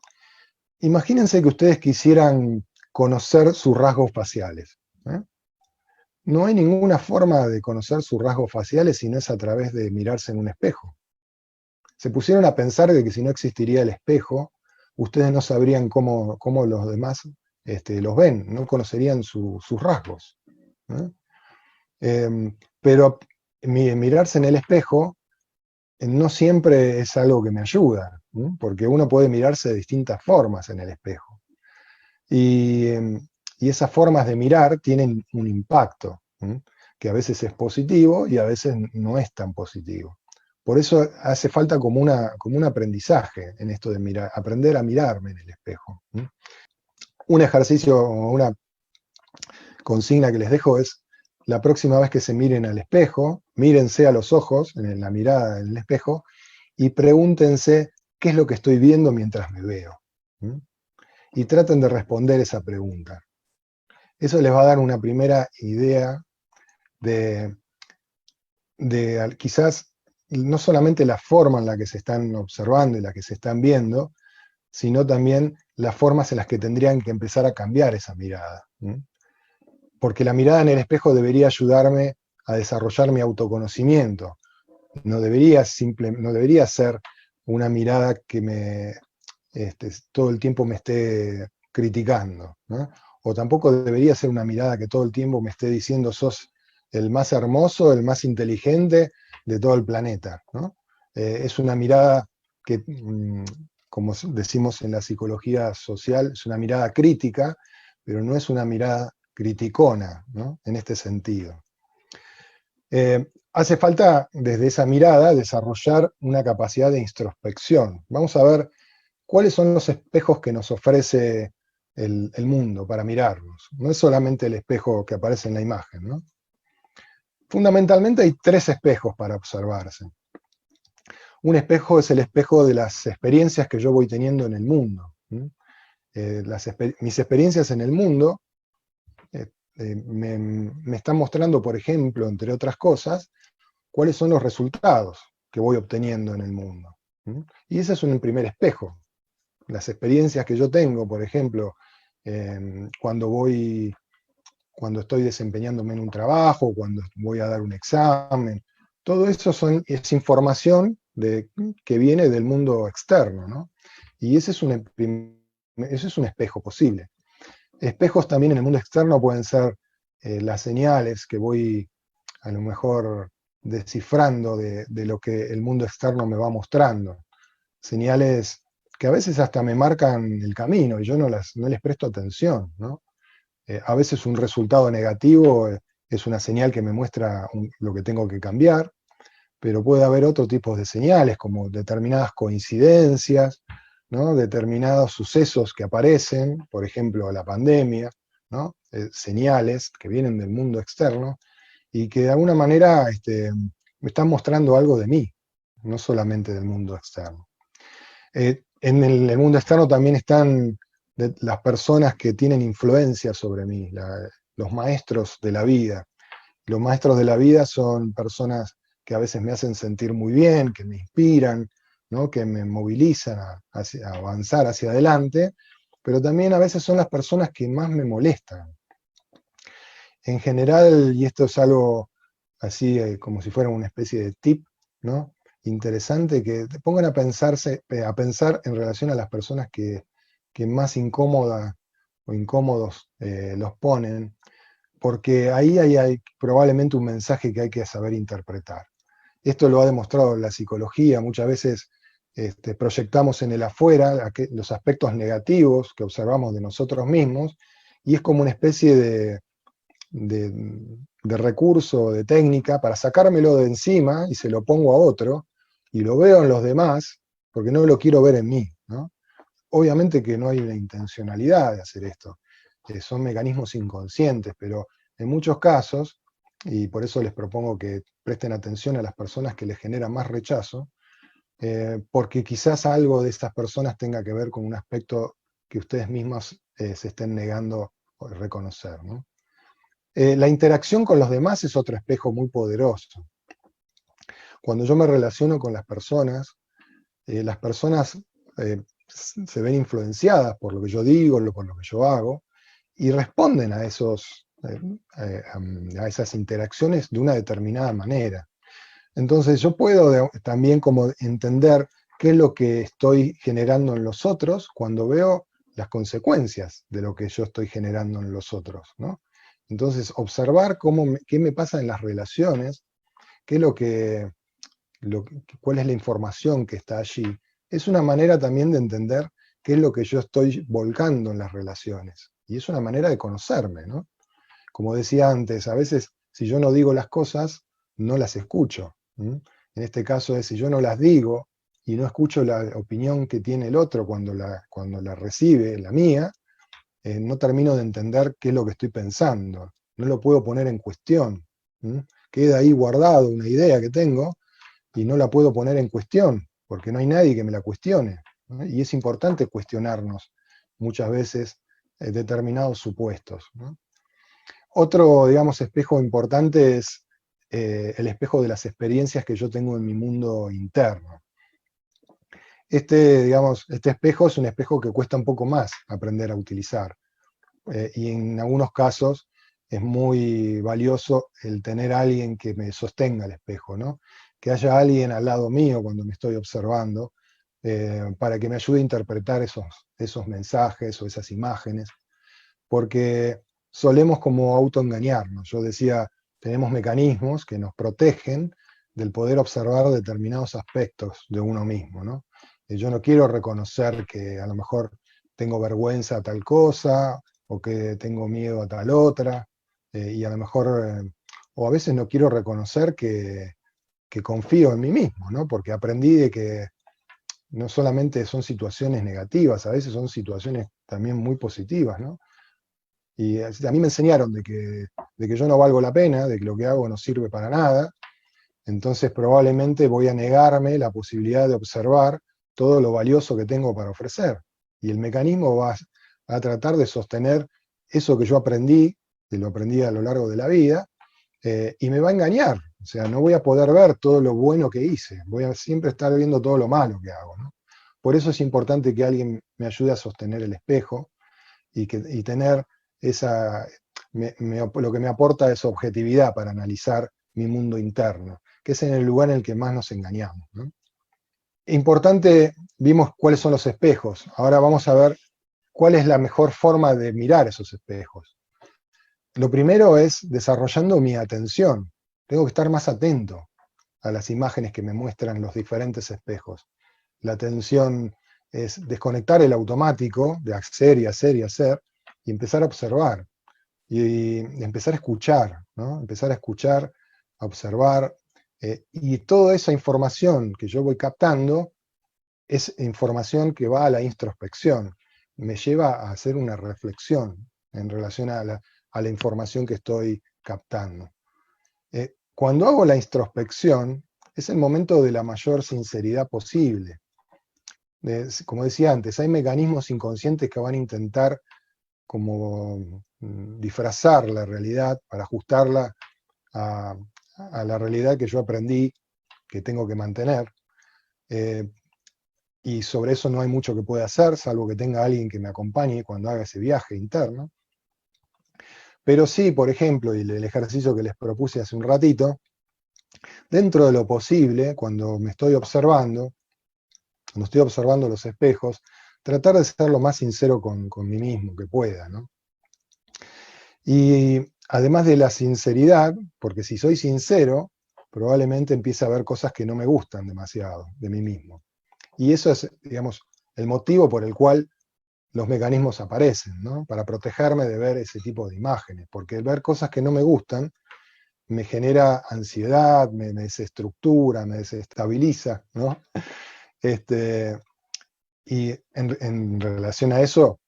Imagínense que ustedes quisieran conocer sus rasgos faciales. No hay ninguna forma de conocer sus rasgos faciales si no es a través de mirarse en un espejo. Se pusieron a pensar de que si no existiría el espejo, ustedes no sabrían cómo los demás los ven, no conocerían sus rasgos. Pero mirarse en el espejo no siempre es algo que me ayuda, ¿no? Porque uno puede mirarse de distintas formas en el espejo. Y esas formas de mirar tienen un impacto, ¿no? Que a veces es positivo y a veces no es tan positivo. Por eso hace falta como un aprendizaje en esto de mirar, aprender a mirarme en el espejo, ¿no? Un ejercicio o una consigna que les dejo es, la próxima vez que se miren al espejo, mírense a los ojos, en la mirada en el espejo, y pregúntense qué es lo que estoy viendo mientras me veo. ¿Mm? Y traten de responder esa pregunta. Eso les va a dar una primera idea de quizás no solamente la forma en la que se están observando y la que se están viendo, sino también las formas en las que tendrían que empezar a cambiar esa mirada. ¿Mm? Porque la mirada en el espejo debería ayudarme a desarrollar mi autoconocimiento. No debería ser una mirada que todo el tiempo me esté criticando, ¿no? O tampoco debería ser una mirada que todo el tiempo me esté diciendo sos el más hermoso, el más inteligente de todo el planeta, ¿no? Es una mirada que, como decimos en la psicología social, es una mirada crítica, pero no es una mirada criticona, ¿no? En este sentido. Hace falta, desde esa mirada, desarrollar una capacidad de introspección. Vamos a ver cuáles son los espejos que nos ofrece el mundo para mirarnos. No es solamente el espejo que aparece en la imagen, ¿no? Fundamentalmente hay tres espejos para observarse. Un espejo es el espejo de las experiencias que yo voy teniendo en el mundo. Mis experiencias en el mundo me están mostrando, por ejemplo, entre otras cosas, cuáles son los resultados que voy obteniendo en el mundo. Y ese es un primer espejo. Las experiencias que yo tengo, por ejemplo, cuando estoy desempeñándome en un trabajo, cuando voy a dar un examen, todo eso es información que viene del mundo externo, ¿no? Y ese es un espejo posible. Espejos también en el mundo externo pueden ser las señales que voy a lo mejor descifrando de lo que el mundo externo me va mostrando. Señales que a veces hasta me marcan el camino y yo no les presto atención, ¿no? A veces un resultado negativo es una señal que me muestra lo que tengo que cambiar, pero puede haber otro tipo de señales, como determinadas coincidencias, ¿no? Determinados sucesos que aparecen, por ejemplo la pandemia, ¿no? Señales que vienen del mundo externo y que de alguna manera me están mostrando algo de mí, no solamente del mundo externo. En el mundo externo también están las personas que tienen influencia sobre mí, los maestros de la vida. Los maestros de la vida son personas que a veces me hacen sentir muy bien, que me inspiran, ¿no? Que me movilizan a avanzar hacia adelante, pero también a veces son las personas que más me molestan. En general, y esto es algo así como si fuera una especie de tip, ¿no? Interesante, que te pongan a pensar en relación a las personas que más incómoda o incómodos los ponen, porque ahí hay probablemente un mensaje que hay que saber interpretar. Esto lo ha demostrado la psicología, muchas veces proyectamos en el afuera los aspectos negativos que observamos de nosotros mismos, y es como una especie de recurso, de técnica, para sacármelo de encima y se lo pongo a otro, y lo veo en los demás, porque no lo quiero ver en mí, ¿no? Obviamente que no hay una intencionalidad de hacer esto, son mecanismos inconscientes, pero en muchos casos, y por eso les propongo que presten atención a las personas que les generan más rechazo, porque quizás algo de estas personas tenga que ver con un aspecto que ustedes mismos se estén negando a reconocer, ¿no? La interacción con los demás es otro espejo muy poderoso. Cuando yo me relaciono con las personas se ven influenciadas por lo que yo digo, por lo que yo hago, y responden a esas interacciones de una determinada manera. Entonces yo puedo también como entender qué es lo que estoy generando en los otros cuando veo las consecuencias de lo que yo estoy generando en los otros, ¿no? Entonces, observar qué me pasa en las relaciones, qué es cuál es la información que está allí, es una manera también de entender qué es lo que yo estoy volcando en las relaciones. Y es una manera de conocerme, ¿no? Como decía antes, a veces si yo no digo las cosas, no las escucho. En este caso es si yo no las digo y no escucho la opinión que tiene el otro cuando la recibe, la mía, no termino de entender qué es lo que estoy pensando. No lo puedo poner en cuestión. Queda ahí guardado una idea que tengo y no la puedo poner en cuestión, porque no hay nadie que me la cuestione. ¿No? Y es importante cuestionarnos muchas veces determinados supuestos. ¿No? Otro, digamos, espejo importante es el espejo de las experiencias que yo tengo en mi mundo interno. Digamos, este espejo es un espejo que cuesta un poco más aprender a utilizar. Y en algunos casos es muy valioso el tener a alguien que me sostenga el espejo, ¿no? Que haya alguien al lado mío cuando me estoy observando, para que me ayude a interpretar esos mensajes o esas imágenes, porque solemos como autoengañarnos. Yo decía, tenemos mecanismos que nos protegen del poder observar determinados aspectos de uno mismo, ¿no? Yo no quiero reconocer que a lo mejor tengo vergüenza a tal cosa, o que tengo miedo a tal otra, y a lo mejor, o a veces no quiero reconocer que confío en mí mismo, ¿no? Porque aprendí de que no solamente son situaciones negativas, a veces son situaciones también muy positivas, ¿no? Y a mí me enseñaron de que yo no valgo la pena, de que lo que hago no sirve para nada, entonces probablemente voy a negarme la posibilidad de observar todo lo valioso que tengo para ofrecer. Y el mecanismo va a tratar de sostener eso que yo aprendí, que lo aprendí a lo largo de la vida, y me va a engañar. O sea, no voy a poder ver todo lo bueno que hice, voy a siempre estar viendo todo lo malo que hago, ¿no? Por eso es importante que alguien me ayude a sostener el espejo y tener lo que me aporta es objetividad para analizar mi mundo interno, que es en el lugar en el que más nos engañamos, ¿no? Importante, vimos cuáles son los espejos, ahora vamos a ver cuál es la mejor forma de mirar esos espejos. Lo primero es desarrollando mi atención, tengo que estar más atento a las imágenes que me muestran los diferentes espejos. La atención es desconectar el automático de hacer y hacer y hacer y empezar a observar y empezar a escuchar, ¿no? Empezar a escuchar, a observar, y toda esa información que yo voy captando es información que va a la introspección, me lleva a hacer una reflexión en relación a la información que estoy captando. Cuando hago la introspección, es el momento de la mayor sinceridad posible. Como decía antes, hay mecanismos inconscientes que van a intentar como disfrazar la realidad para ajustarla a, a la realidad que yo aprendí que tengo que mantener. Y sobre eso no hay mucho que pueda hacer, salvo que tenga alguien que me acompañe cuando haga ese viaje interno. Pero sí, por ejemplo, y el ejercicio que les propuse hace un ratito, dentro de lo posible, cuando me estoy observando, cuando estoy observando los espejos, tratar de ser lo más sincero con mí mismo que pueda, ¿no? Y además de la sinceridad, porque si soy sincero, probablemente empiece a ver cosas que no me gustan demasiado de mí mismo. Y eso es, digamos, el motivo por el cual los mecanismos aparecen, ¿no? Para protegerme de ver ese tipo de imágenes, porque el ver cosas que no me gustan me genera ansiedad, me desestructura, me desestabiliza, ¿no? Y en relación a eso,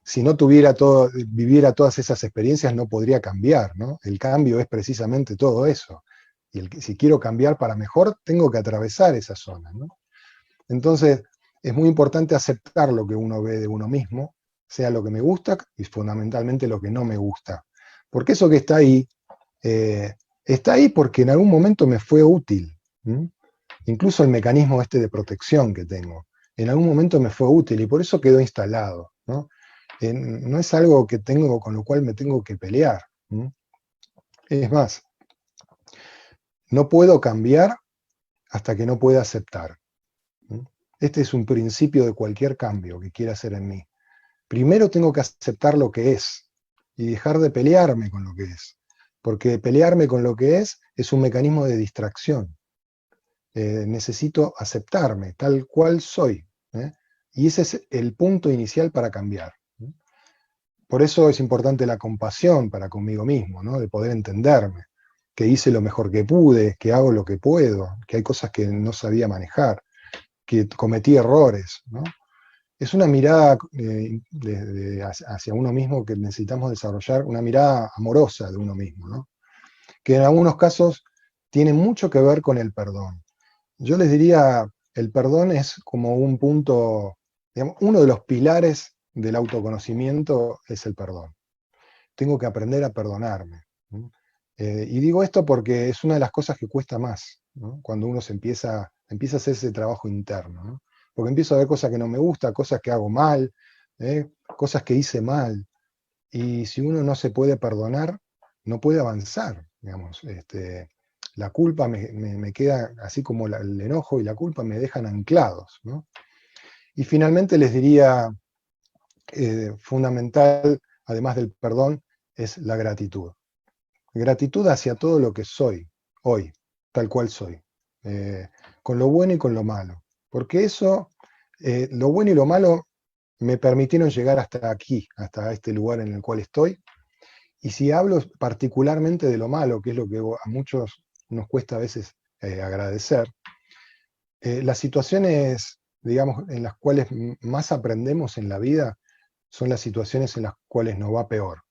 si no viviera todas esas experiencias, no podría cambiar, ¿no? El cambio es precisamente todo eso. Y si quiero cambiar para mejor, tengo que atravesar esa zona, ¿no? Entonces, es muy importante aceptar lo que uno ve de uno mismo, sea lo que me gusta y fundamentalmente lo que no me gusta. Porque eso que está ahí porque en algún momento me fue útil. ¿Mm? Incluso el mecanismo este de protección que tengo, en algún momento me fue útil y por eso quedó instalado, ¿no? No es algo que tengo con lo cual me tengo que pelear. ¿Mm? Es más, no puedo cambiar hasta que no pueda aceptar. ¿Mm? Este es un principio de cualquier cambio que quiera hacer en mí. Primero tengo que aceptar lo que es, y dejar de pelearme con lo que es. Porque pelearme con lo que es un mecanismo de distracción. Necesito aceptarme tal cual soy. ¿Eh? Y ese es el punto inicial para cambiar. Por eso es importante la compasión para conmigo mismo, ¿no? De poder entenderme, que hice lo mejor que pude, que hago lo que puedo, que hay cosas que no sabía manejar, que cometí errores, ¿no? Es una mirada hacia uno mismo que necesitamos desarrollar, una mirada amorosa de uno mismo, ¿no? Que en algunos casos tiene mucho que ver con el perdón. Yo les diría, el perdón es como un punto, digamos, uno de los pilares del autoconocimiento es el perdón. Tengo que aprender a perdonarme. ¿No? Y digo esto porque es una de las cosas que cuesta más, ¿no? Cuando uno empieza a hacer ese trabajo interno, ¿no? Porque empiezo a ver cosas que no me gustan, cosas que hago mal, cosas que hice mal. Y si uno no se puede perdonar, no puede avanzar. Digamos, la culpa me queda, así como el enojo y la culpa me dejan anclados, ¿no? Y finalmente les diría, fundamental, además del perdón, es la gratitud. Gratitud hacia todo lo que soy, hoy, tal cual soy, con lo bueno y con lo malo. Porque eso, lo bueno y lo malo, me permitieron llegar hasta aquí, hasta este lugar en el cual estoy. Y si hablo particularmente de lo malo, que es lo que a muchos nos cuesta a veces agradecer, las situaciones, digamos, en las cuales más aprendemos en la vida son las situaciones en las cuales nos va peor.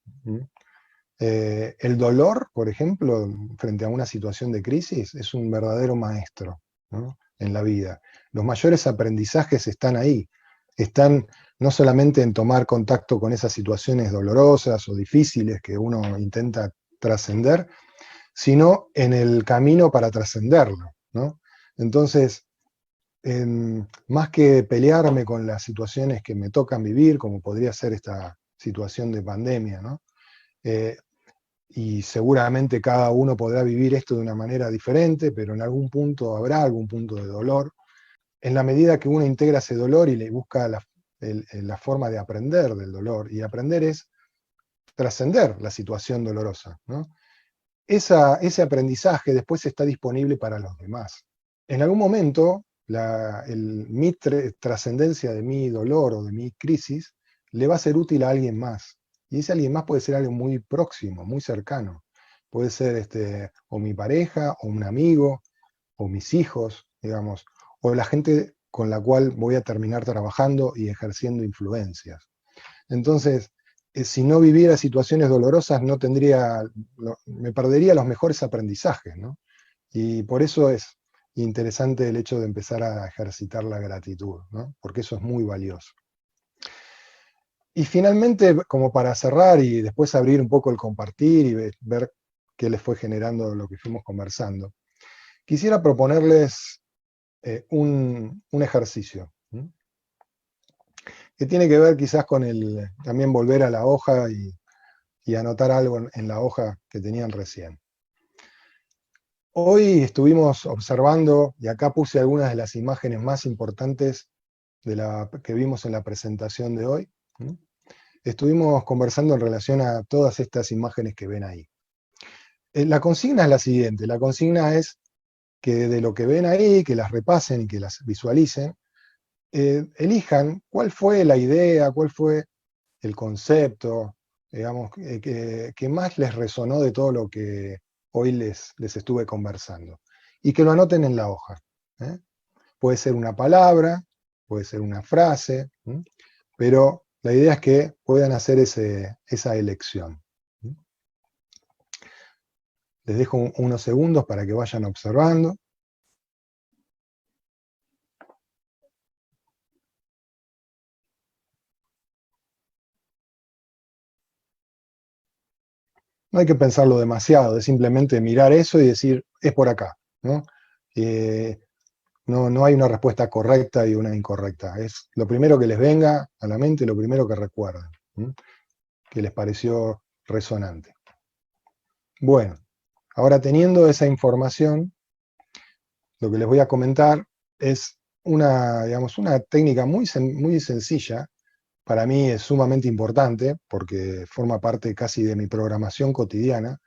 El dolor, por ejemplo, frente a una situación de crisis, es un verdadero maestro, ¿no? En la vida. Los mayores aprendizajes están ahí. Están no solamente en tomar contacto con esas situaciones dolorosas o difíciles que uno intenta trascender, sino en el camino para trascenderlo, ¿no? Entonces, más que pelearme con las situaciones que me tocan vivir, como podría ser esta situación de pandemia, ¿no? Y seguramente cada uno podrá vivir esto de una manera diferente, pero en algún punto habrá algún punto de dolor. En la medida que uno integra ese dolor y le busca la forma de aprender del dolor, y aprender es trascender la situación dolorosa, ¿no? Ese aprendizaje después está disponible para los demás. En algún momento, mi trascendencia de mi dolor o de mi crisis le va a ser útil a alguien más. Y ese alguien más puede ser alguien muy próximo, muy cercano. Puede ser o mi pareja, o un amigo, o mis hijos, digamos, o la gente con la cual voy a terminar trabajando y ejerciendo influencias. Entonces, si no viviera situaciones dolorosas, me perdería los mejores aprendizajes, ¿no? Y por eso es interesante el hecho de empezar a ejercitar la gratitud, ¿no? Porque eso es muy valioso. Y finalmente, como para cerrar y después abrir un poco el compartir y ver qué les fue generando lo que fuimos conversando, quisiera proponerles un ejercicio, ¿sí? Que tiene que ver quizás con también volver a la hoja y anotar algo en la hoja que tenían recién. Hoy estuvimos observando, y acá puse algunas de las imágenes más importantes que vimos en la presentación de hoy. Estuvimos conversando en relación a todas estas imágenes que ven ahí. La consigna es la siguiente, la consigna es que de lo que ven ahí, que las repasen y que las visualicen, elijan cuál fue la idea, cuál fue el concepto, digamos, que más les resonó de todo lo que hoy les estuve conversando. Y que lo anoten en la hoja. Puede ser una palabra, puede ser una frase, pero la idea es que puedan hacer esa elección. Les dejo unos segundos para que vayan observando. No hay que pensarlo demasiado, es simplemente mirar eso y decir, es por acá, ¿no? No hay una respuesta correcta y una incorrecta. Es lo primero que les venga a la mente, lo primero que recuerden, que les pareció resonante. Bueno, ahora teniendo esa información, lo que les voy a comentar es una técnica muy sencilla para mí es sumamente importante porque forma parte casi de mi programación cotidiana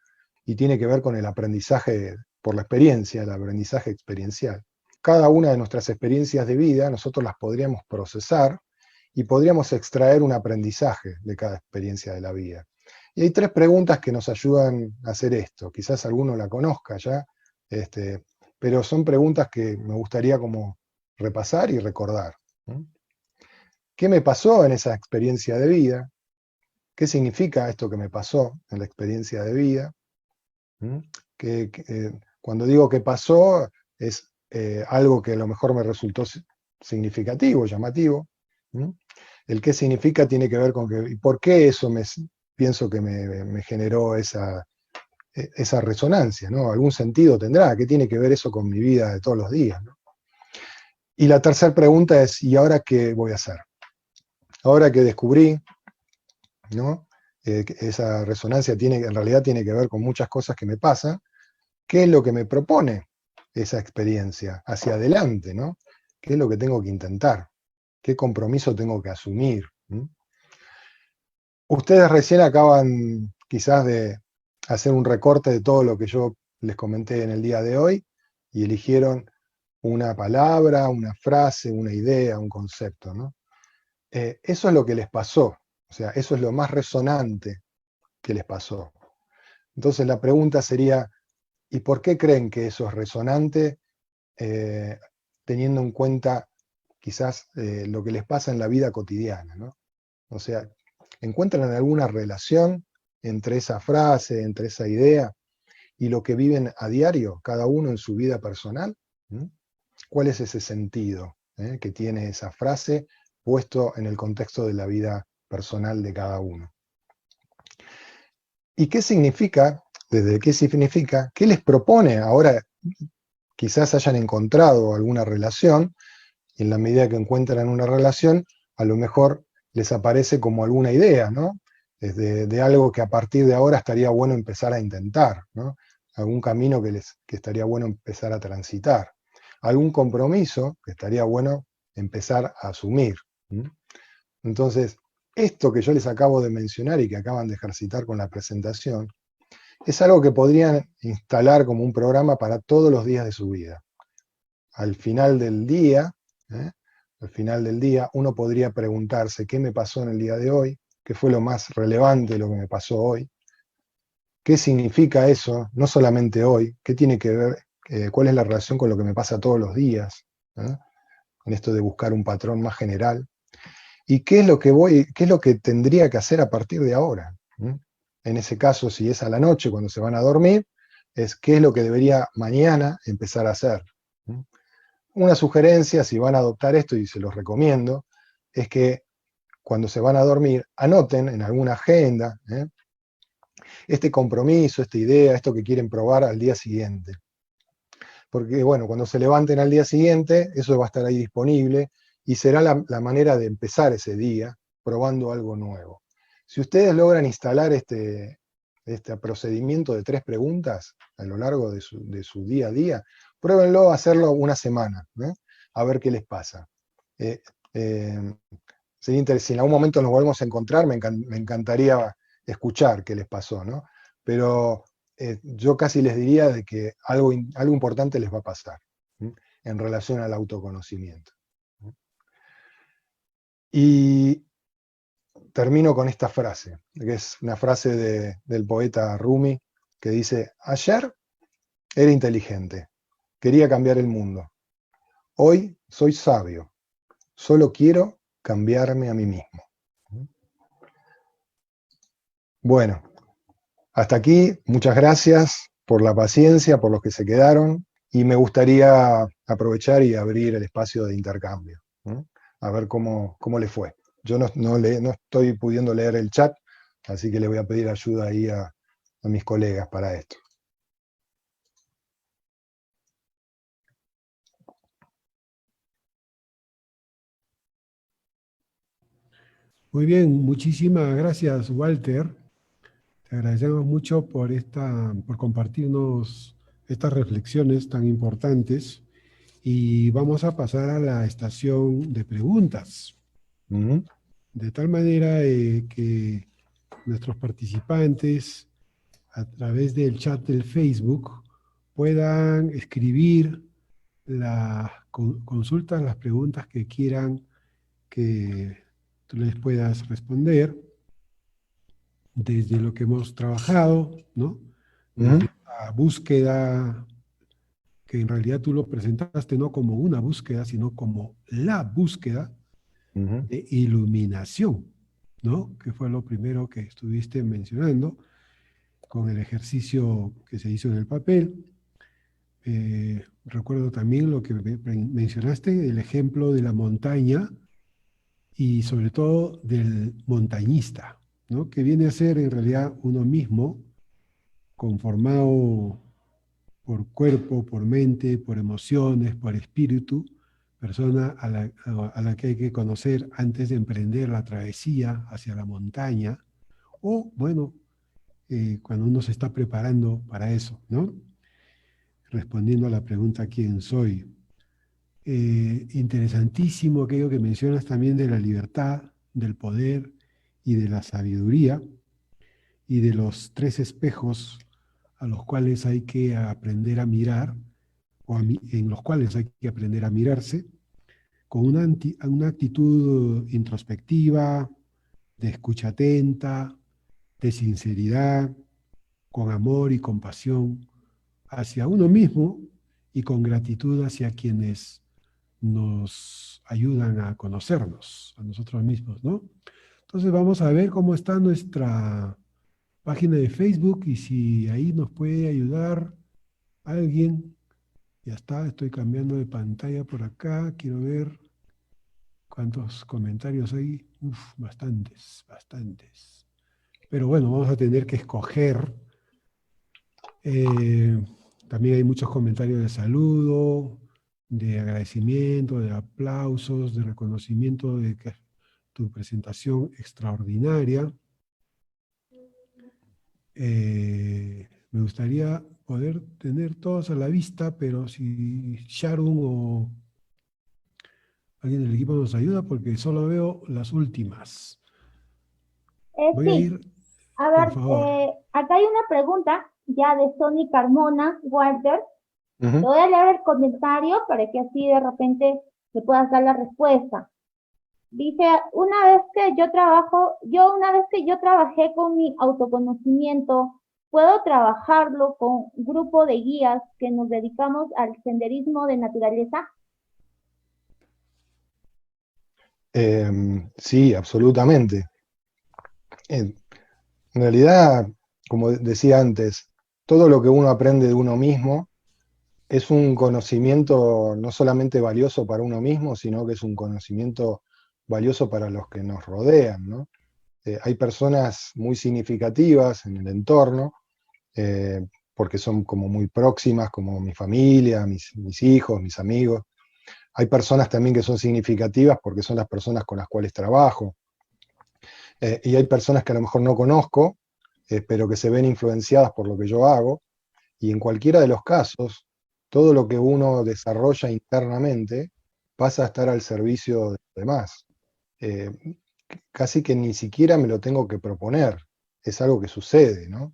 y tiene que ver con el aprendizaje por la experiencia, el aprendizaje experiencial. Cada una de nuestras experiencias de vida nosotros las podríamos procesar y podríamos extraer un aprendizaje de cada experiencia de la vida. Y hay tres preguntas que nos ayudan a hacer esto. Quizás alguno la conozca ya, pero son preguntas que me gustaría como repasar y recordar. ¿Qué me pasó en esa experiencia de vida? ¿Qué significa esto que me pasó en la experiencia de vida? Cuando digo que pasó, es algo que a lo mejor me resultó significativo, llamativo. El qué significa tiene que ver con que, ¿y por qué eso pienso que me generó esa resonancia? ¿No? Algún sentido tendrá, ¿qué tiene que ver eso con mi vida de todos los días? ¿No? Y la tercera pregunta es, ¿y ahora qué voy a hacer? Ahora que descubrí, ¿no? Esa resonancia en realidad tiene que ver con muchas cosas que me pasan, ¿qué es lo que me propone esa experiencia hacia adelante? ¿No? ¿Qué es lo que tengo que intentar? ¿Qué compromiso tengo que asumir? Ustedes recién acaban quizás de hacer un recorte de todo lo que yo les comenté en el día de hoy y eligieron una palabra, una frase, una idea, un concepto, ¿no? Eso es lo que les pasó, o sea, eso es lo más resonante que les pasó. Entonces la pregunta sería, ¿y por qué creen que eso es resonante teniendo en cuenta quizás lo que les pasa en la vida cotidiana, ¿no? O sea, ¿encuentran alguna relación entre esa frase, entre esa idea y lo que viven a diario, cada uno en su vida personal? ¿Cuál es ese sentido que tiene esa frase puesto en el contexto de la vida personal de cada uno? ¿Y qué significa, desde qué significa, qué les propone ahora? Quizás hayan encontrado alguna relación, y en la medida que encuentran una relación, a lo mejor les aparece como alguna idea, ¿no? De algo que a partir de ahora estaría bueno empezar a intentar, ¿no? Algún camino que estaría bueno empezar a transitar, algún compromiso que estaría bueno empezar a asumir. Entonces, esto que yo les acabo de mencionar y que acaban de ejercitar con la presentación, es algo que podrían instalar como un programa para todos los días de su vida. Al final del día, al final del día, uno podría preguntarse qué me pasó en el día de hoy, qué fue lo más relevante de lo que me pasó hoy, qué significa eso, no solamente hoy, qué tiene que ver, cuál es la relación con lo que me pasa todos los días, en esto de buscar un patrón más general, y qué es lo qué es lo que tendría que hacer a partir de ahora. En ese caso, si es a la noche, cuando se van a dormir, es qué es lo que debería mañana empezar a hacer. Una sugerencia, si van a adoptar esto, y se los recomiendo, es que cuando se van a dormir, anoten en alguna agenda este compromiso, esta idea, esto que quieren probar al día siguiente. Porque, bueno, cuando se levanten al día siguiente, eso va a estar ahí disponible y será la manera de empezar ese día probando algo nuevo. Si ustedes logran instalar este procedimiento de 3 preguntas a lo largo de su día a día, pruébenlo a hacerlo una semana, a ver qué les pasa. Sería interesante, si en algún momento nos volvemos a encontrar, me encantaría escuchar qué les pasó, ¿no? Pero yo casi les diría de que algo importante les va a pasar en relación al autoconocimiento. Y termino con esta frase, que es una frase del poeta Rumi, que dice, ayer era inteligente, quería cambiar el mundo. Hoy soy sabio, solo quiero cambiarme a mí mismo. Bueno, hasta aquí, muchas gracias por la paciencia, por los que se quedaron, y me gustaría aprovechar y abrir el espacio de intercambio, a ver cómo le fue. Yo no estoy pudiendo leer el chat, así que le voy a pedir ayuda ahí a mis colegas para esto. Muy bien, muchísimas gracias, Walter. Te agradecemos mucho por compartirnos estas reflexiones tan importantes y vamos a pasar a la estación de preguntas. Ujú. de tal manera que nuestros participantes, a través del chat del Facebook, puedan escribir las consultas, las preguntas que quieran que tú les puedas responder, desde lo que hemos trabajado, ¿no? Ujú, Desde la búsqueda, que en realidad tú lo presentaste no como una búsqueda, sino como la búsqueda ujú, de iluminación, ¿no? Que fue lo primero que estuviste mencionando con el ejercicio que se hizo en el papel. Recuerdo también lo que mencionaste, el ejemplo de la montaña y sobre todo del montañista, ¿no? Que viene a ser en realidad uno mismo, conformado por cuerpo, por mente, por emociones, por espíritu, persona a la que hay que conocer antes de emprender la travesía hacia la montaña, o bueno, cuando uno se está preparando para eso, ¿no? Respondiendo a la pregunta ¿quién soy? Interesantísimo aquello que mencionas también de la libertad, del poder y de la sabiduría y de los tres espejos a los cuales hay que aprender a mirar en los cuales hay que aprender a mirarse con una actitud introspectiva, de escucha atenta, de sinceridad, con amor y compasión hacia uno mismo y con gratitud hacia quienes nos ayudan a conocernos, a nosotros mismos, ¿no? Entonces vamos a ver cómo está nuestra página de Facebook y si ahí nos puede ayudar alguien. Ya está, estoy cambiando de pantalla por acá, quiero ver cuántos comentarios hay. Uf, bastantes, bastantes. Pero bueno, vamos a tener que escoger. Eh, También hay muchos comentarios de saludo, de agradecimiento, de aplausos, de reconocimiento de que tu presentación extraordinaria. Me gustaría poder tener todos a la vista, pero si Sharon o alguien del equipo nos ayuda, porque solo veo las últimas. Voy a Sí, ir, a por ver, favor. acá hay una pregunta ya de Sony Carmona, Walter. Te ujú. voy a leer el comentario para que así de repente te puedas dar la respuesta. Dice, una vez que yo trabajé con mi autoconocimiento, puedo trabajarlo con un grupo de guías que nos dedicamos al senderismo de naturaleza. Sí, absolutamente. En realidad, como decía antes, todo lo que uno aprende de uno mismo es un conocimiento no solamente valioso para uno mismo, sino que es un conocimiento valioso para los que nos rodean, ¿no? Hay personas muy significativas en el entorno, eh, porque son como muy próximas, como mi familia, mis hijos, mis amigos. Hay personas también que son significativas porque son las personas con las cuales trabajo. Y hay personas que a lo mejor no conozco, pero que se ven influenciadas por lo que yo hago. Y en cualquiera de los casos, todo lo que uno desarrolla internamente pasa a estar al servicio de los demás. Eh, Casi que ni siquiera me lo tengo que proponer, es algo que sucede, ¿no?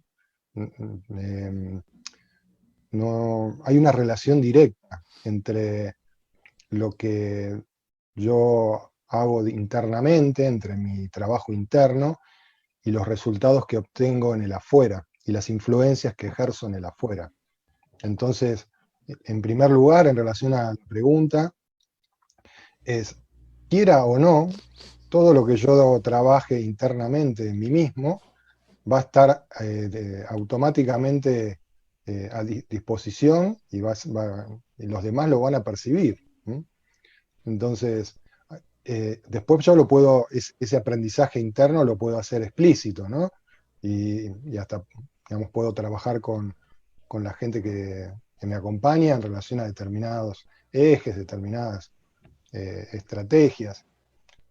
No hay una relación directa entre lo que yo hago internamente, entre mi trabajo interno y los resultados que obtengo en el afuera y las influencias que ejerzo en el afuera. Entonces, en primer lugar, en relación a la pregunta, es, quiera o no, todo lo que yo trabaje internamente en mí mismo va a estar automáticamente a disposición y, y los demás lo van a percibir. ¿Sí? Entonces, después yo lo puedo, ese aprendizaje interno lo puedo hacer explícito, ¿no? Y hasta, digamos, puedo trabajar con la gente que me acompaña en relación a determinados ejes, determinadas estrategias,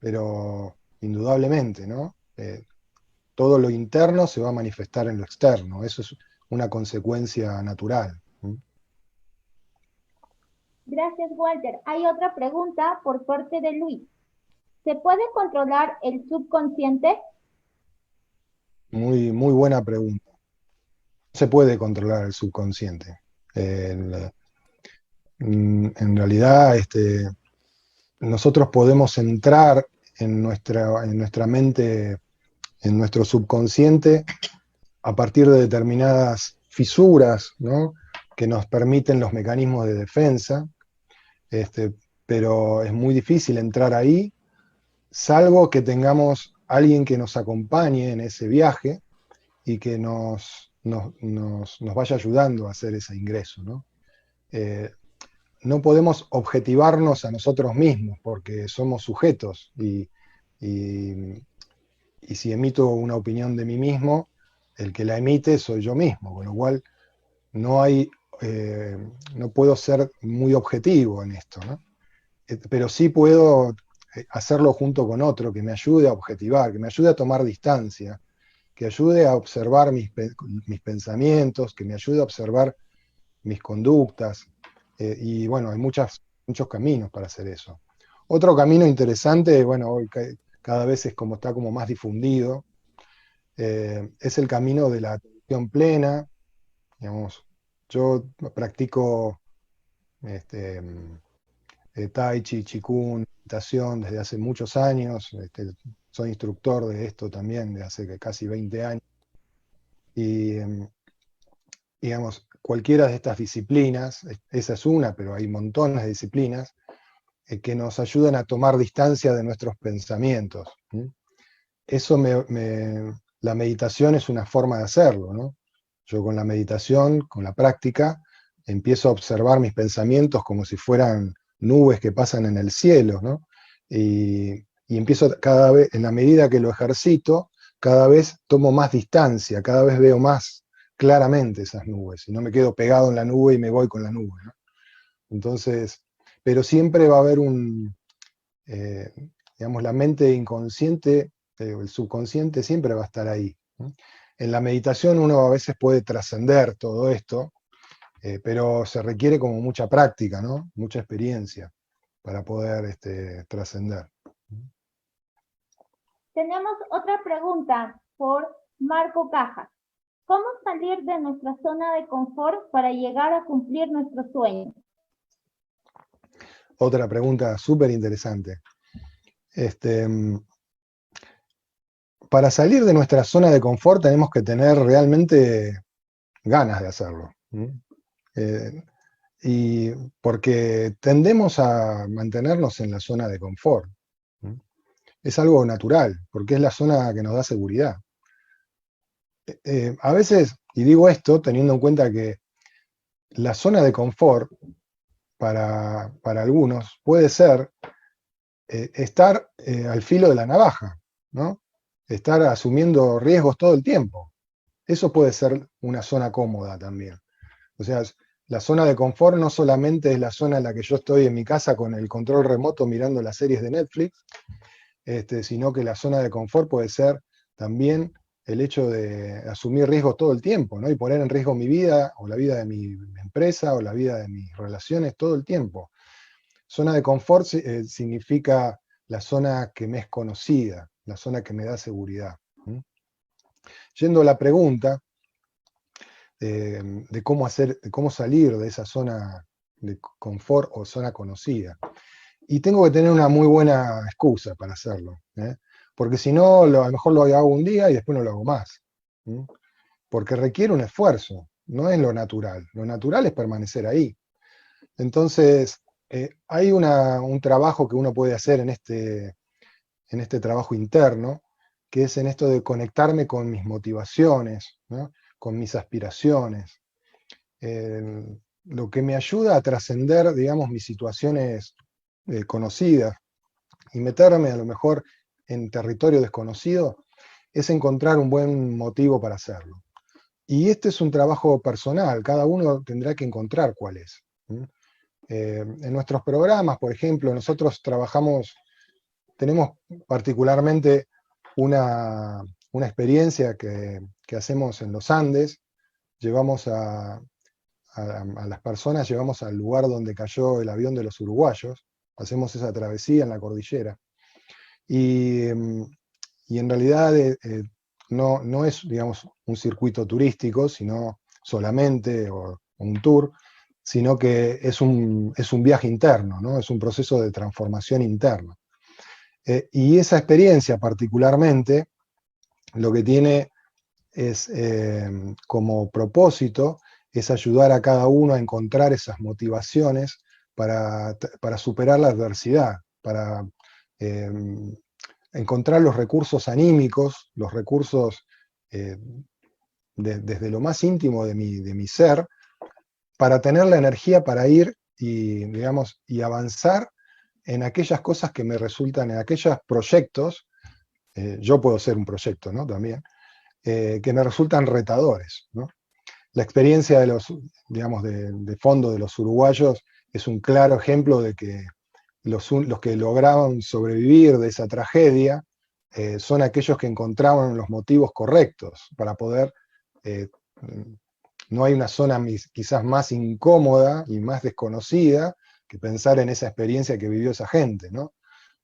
pero indudablemente, ¿no? Todo lo interno se va a manifestar en lo externo, eso es una consecuencia natural. ¿Sí? Gracias, Walter. Hay otra pregunta por parte de Luis. ¿Se puede controlar el subconsciente? Muy, muy buena pregunta. No se puede controlar el subconsciente. El- en realidad, nosotros podemos entrar en nuestra mente, en nuestro subconsciente, a partir de determinadas fisuras, ¿no?, que nos permiten los mecanismos de defensa, pero es muy difícil entrar ahí, salvo que tengamos alguien que nos acompañe en ese viaje y que nos vaya ayudando a hacer ese ingreso, ¿no? Eh, no podemos objetivarnos a nosotros mismos porque somos sujetos y- y si emito una opinión de mí mismo, el que la emite soy yo mismo, con lo cual no hay, eh, no puedo ser muy objetivo en esto, ¿no? Pero sí puedo hacerlo junto con otro que me ayude a objetivar, que me ayude a tomar distancia, que ayude a observar mis pensamientos, que me ayude a observar mis conductas. Y bueno, hay muchos caminos para hacer eso. Otro camino interesante, bueno, hoy cada vez es como está como más difundido, es el camino de la atención plena. Digamos, yo practico este, Tai Chi, Qigong, meditación desde hace muchos años. Soy instructor de esto también de hace casi 20 años. Y digamos, cualquiera de estas disciplinas, esa es una, pero hay montones de disciplinas, que nos ayudan a tomar distancia de nuestros pensamientos. Eso la meditación es una forma de hacerlo, ¿no? Yo con la meditación, con la práctica, empiezo a observar mis pensamientos como si fueran nubes que pasan en el cielo, ¿no? Y empiezo cada vez, en la medida que lo ejercito, cada vez tomo más distancia, cada vez veo más claramente esas nubes, y no me quedo pegado en la nube y me voy con la nube, ¿no? Entonces, pero siempre va a haber eh, digamos, la mente inconsciente, el subconsciente siempre va a estar ahí, ¿no? En la meditación uno a veces puede trascender todo esto, pero se requiere como mucha práctica, ¿no? Mucha experiencia para poder trascender. Tenemos otra pregunta por Marco Cajas. ¿Cómo salir de nuestra zona de confort para llegar a cumplir nuestros sueños? Otra pregunta súper interesante. Para salir de nuestra zona de confort tenemos que tener realmente ganas de hacerlo. Eh, y porque tendemos a mantenernos en la zona de confort. Es algo natural, porque es la zona que nos da seguridad. A veces, y digo esto teniendo en cuenta que la zona de confort para algunos puede ser estar al filo de la navaja, ¿no? Estar asumiendo riesgos todo el tiempo. Eso puede ser una zona cómoda también. O sea, la zona de confort no solamente es la zona en la que yo estoy en mi casa con el control remoto mirando las series de Netflix, sino que la zona de confort puede ser también el hecho de asumir riesgos todo el tiempo, ¿no? Y poner en riesgo mi vida, o la vida de mi empresa, o la vida de mis relaciones todo el tiempo. Zona de confort significa la zona que me es conocida, la zona que me da seguridad. Yendo a la pregunta de cómo salir de esa zona de confort o zona conocida. Y tengo que tener una muy buena excusa para hacerlo, ¿eh? Porque si no, a lo mejor lo hago un día y después no lo hago más. Porque requiere un esfuerzo, no es lo natural. Lo natural es permanecer ahí. Entonces, hay un trabajo que uno puede hacer en este trabajo interno, que es en esto de conectarme con mis motivaciones, ¿no? Con mis aspiraciones. Lo que me ayuda a trascender, digamos, mis situaciones conocidas y meterme a lo mejor en territorio desconocido, es encontrar un buen motivo para hacerlo. Y este es un trabajo personal, cada uno tendrá que encontrar cuál es. En nuestros programas, por ejemplo, nosotros tenemos particularmente una experiencia que hacemos en los Andes. Llevamos a las personas, llevamos al lugar donde cayó el avión de los uruguayos, hacemos esa travesía en la cordillera. Y en realidad no es, digamos, un circuito turístico, sino solamente, o un tour, sino que es un viaje interno, ¿no? Es un proceso de transformación interna. Y esa experiencia particularmente, lo que tiene es como propósito, es ayudar a cada uno a encontrar esas motivaciones para superar la adversidad, para eh, encontrar los recursos anímicos, los recursos desde lo más íntimo de mi ser, para tener la energía para ir y, digamos, y avanzar en aquellas cosas que me resultan, en aquellos proyectos, yo puedo ser un proyecto, ¿no? También, que me resultan retadores, ¿no? La experiencia de los, digamos, de fondo de los uruguayos es un claro ejemplo de que los que lograban sobrevivir de esa tragedia son aquellos que encontraban los motivos correctos para poder, no hay una zona quizás más incómoda y más desconocida que pensar en esa experiencia que vivió esa gente, ¿no?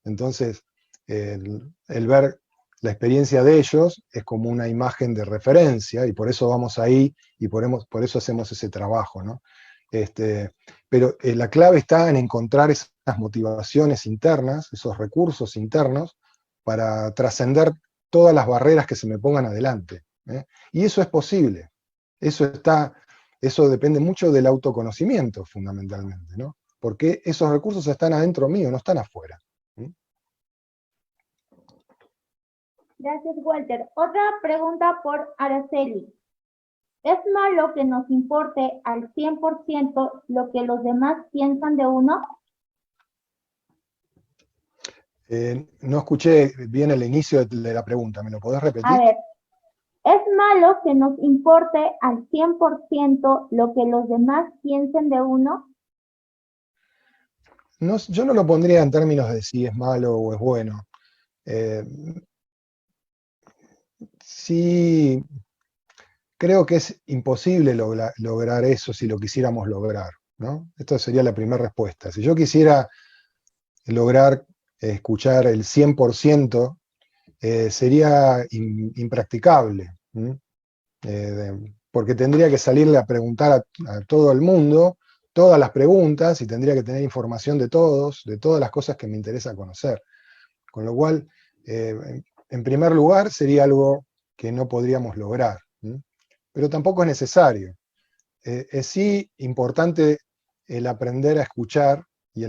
Entonces, el ver la experiencia de ellos es como una imagen de referencia, y por eso vamos ahí, y por eso hacemos ese trabajo, ¿no? Pero la clave está en encontrar esas motivaciones internas, esos recursos internos, para trascender todas las barreras que se me pongan adelante, ¿eh? Y eso es posible. Eso depende mucho del autoconocimiento, fundamentalmente, ¿no? Porque esos recursos están adentro mío, no están afuera. Gracias, Walter. Otra pregunta por Araceli. ¿Es malo que nos importe al 100% lo que los demás piensan de uno? No escuché bien el inicio de la pregunta, ¿me lo podés A repetir? ver, ¿es malo que nos importe al 100% lo que los demás piensen de uno? No, yo no lo pondría en términos de si es malo o es bueno. Eh, sí, creo que es imposible lograr eso si lo quisiéramos lograr, ¿no? Esta sería la primera respuesta. Si yo quisiera lograr escuchar el 100%, sería impracticable, ¿m? Porque tendría que salirle a preguntar a todo el mundo todas las preguntas, y tendría que tener información de todos, de todas las cosas que me interesa conocer. Con lo cual, en primer lugar, sería algo que no podríamos lograr, ¿m? Pero tampoco es necesario. Es sí importante el aprender a escuchar, y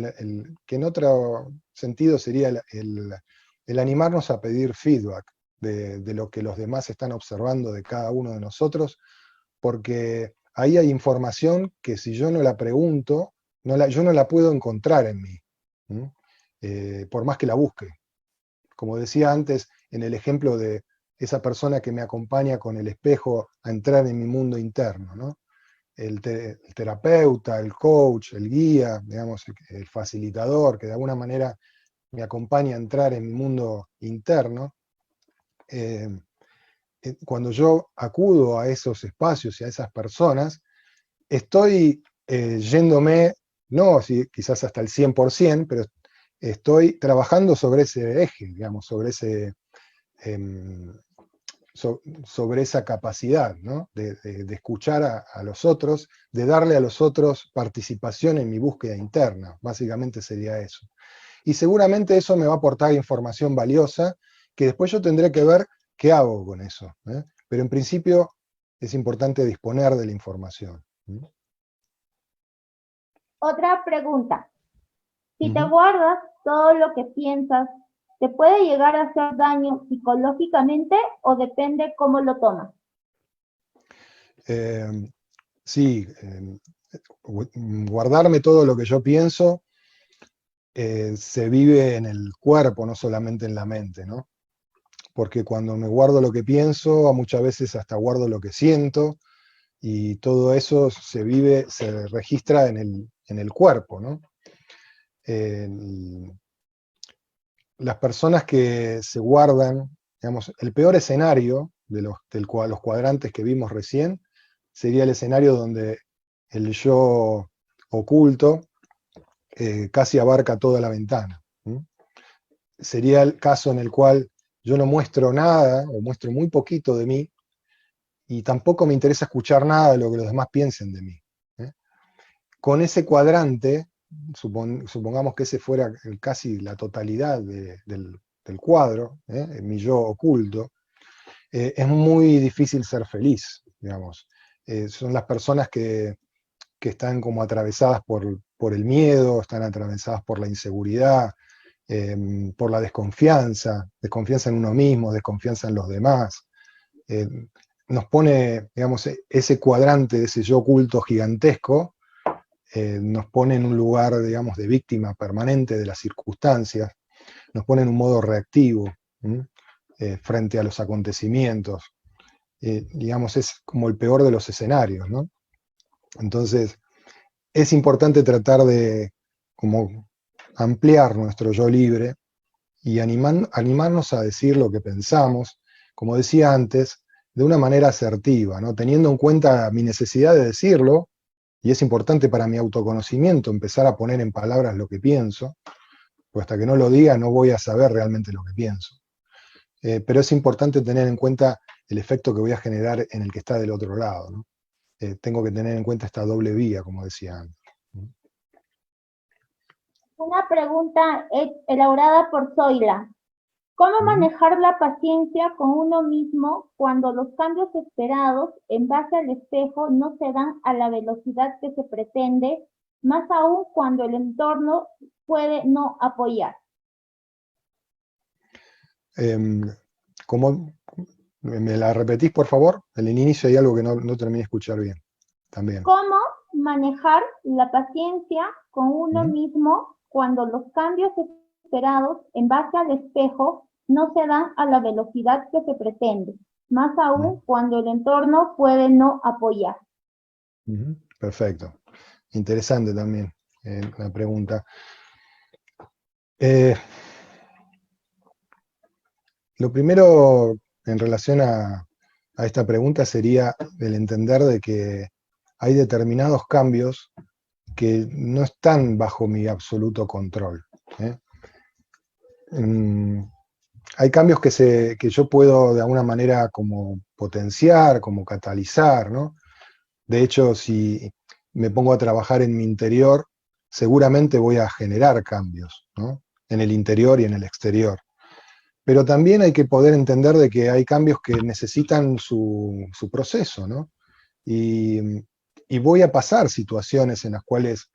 que en otro sentido sería el animarnos a pedir feedback de lo que los demás están observando de cada uno de nosotros, porque ahí hay información que si yo no la pregunto, yo no la puedo encontrar en mí, por más que la busque. Como decía antes, en el ejemplo de esa persona que me acompaña con el espejo a entrar en mi mundo interno, ¿no? El terapeuta, el coach, el guía, digamos, el facilitador, que de alguna manera me acompaña a entrar en mi mundo interno. Cuando yo acudo a esos espacios y a esas personas, estoy yéndome, no quizás hasta el 100%, pero estoy trabajando sobre ese eje, digamos, em, sobre esa capacidad, ¿no? de escuchar a los otros, de darle a los otros participación en mi búsqueda interna. Básicamente sería eso. Y seguramente eso me va a aportar información valiosa, que después yo tendré que ver qué hago con eso, ¿eh? Pero en principio es importante disponer de la información. Otra pregunta. Si te Ujú. guardas todo lo que piensas, ¿te puede llegar a hacer daño psicológicamente o depende cómo lo tomas? Sí, guardarme todo lo que yo pienso se vive en el cuerpo, no solamente en la mente, ¿no? Porque cuando me guardo lo que pienso, muchas veces hasta guardo lo que siento, y todo eso se registra en el cuerpo, ¿no? Las personas que se guardan, digamos, el peor escenario de los cuadrantes que vimos recién, sería el escenario donde el yo oculto casi abarca toda la ventana. sería el caso en el cual yo no muestro nada, o muestro muy poquito de mí, y tampoco me interesa escuchar nada de lo que los demás piensen de mí. ¿Eh? Con ese cuadrante, supongamos que ese fuera casi la totalidad del cuadro, mi yo oculto, es muy difícil ser feliz, digamos. Son las personas que están como atravesadas por el miedo, están atravesadas por la inseguridad, por la desconfianza en uno mismo, desconfianza en los demás. Nos pone, digamos, ese cuadrante de ese yo oculto gigantesco, nos pone en un lugar, digamos, de víctima permanente de las circunstancias, nos pone en un modo reactivo frente a los acontecimientos. Digamos, es como el peor de los escenarios, ¿no? Entonces, es importante tratar de como ampliar nuestro yo libre y animarnos a decir lo que pensamos, como decía antes, de una manera asertiva, ¿no? Teniendo en cuenta mi necesidad de decirlo, y es importante para mi autoconocimiento empezar a poner en palabras lo que pienso, pues hasta que no lo diga no voy a saber realmente lo que pienso. Pero es importante tener en cuenta el efecto que voy a generar en el que está del otro lado, ¿no? Tengo que tener en cuenta esta doble vía, como decía antes. Una pregunta elaborada por Zoila. ¿Cómo manejar la paciencia con uno mismo cuando los cambios esperados en base al espejo no se dan a la velocidad que se pretende, más aún cuando el entorno puede no apoyar? ¿Cómo? ¿Me la repetís, por favor? En el inicio hay algo que no terminé de escuchar bien. También. ¿Cómo manejar la paciencia con uno mismo cuando los cambios esperados en base al espejo no se dan a la velocidad que se pretende, más aún cuando el entorno puede no apoyar? Perfecto. Interesante también la pregunta. Lo primero en relación a esta pregunta sería el entender de que hay determinados cambios que no están bajo mi absoluto control. Hay cambios que yo puedo de alguna manera como potenciar, como catalizar, ¿no? De hecho, si me pongo a trabajar en mi interior, seguramente voy a generar cambios, ¿no? En el interior y en el exterior. Pero también hay que poder entender de que hay cambios que necesitan su proceso, ¿no? Y voy a pasar situaciones en las cuales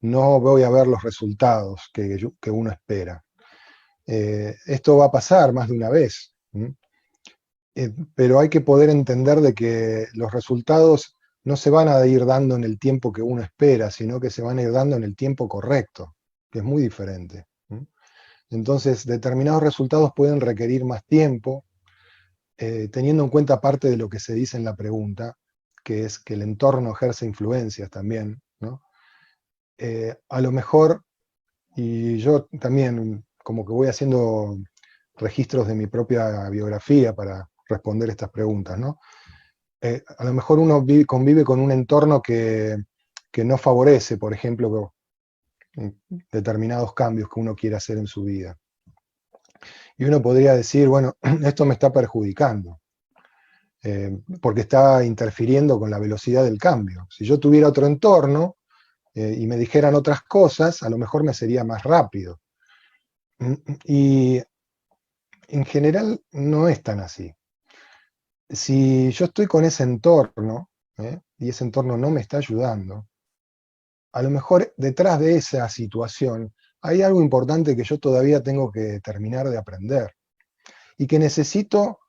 no voy a ver los resultados que uno espera. Esto va a pasar más de una vez. Pero hay que poder entender de que los resultados no se van a ir dando en el tiempo que uno espera, sino que se van a ir dando en el tiempo correcto, que es muy diferente. Entonces, determinados resultados pueden requerir más tiempo, teniendo en cuenta parte de lo que se dice en la pregunta, que es que el entorno ejerce influencias también, ¿no? A lo mejor, y yo también como que voy haciendo registros de mi propia biografía para responder estas preguntas, ¿no? A lo mejor uno convive con un entorno que no favorece, por ejemplo, determinados cambios que uno quiere hacer en su vida. Y uno podría decir, bueno, esto me está perjudicando, porque está interfiriendo con la velocidad del cambio. Si yo tuviera otro entorno y me dijeran otras cosas, a lo mejor me sería más rápido. Y en general no es tan así. Si yo estoy con ese entorno, y ese entorno no me está ayudando, a lo mejor detrás de esa situación hay algo importante que yo todavía tengo que terminar de aprender y que necesito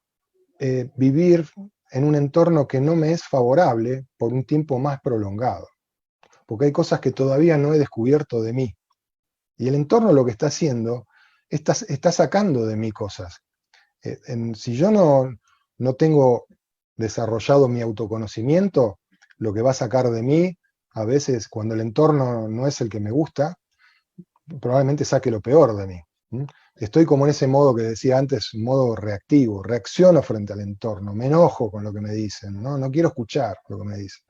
vivir en un entorno que no me es favorable por un tiempo más prolongado, porque hay cosas que todavía no he descubierto de mí y el entorno lo que está haciendo está sacando de mí cosas. Si yo no tengo desarrollado mi autoconocimiento, lo que va a sacar de mí, a veces cuando el entorno no es el que me gusta, probablemente saque lo peor de mí. Estoy como en ese modo que decía antes, modo reactivo, reacciono frente al entorno, me enojo con lo que me dicen, no quiero escuchar lo que me dicen.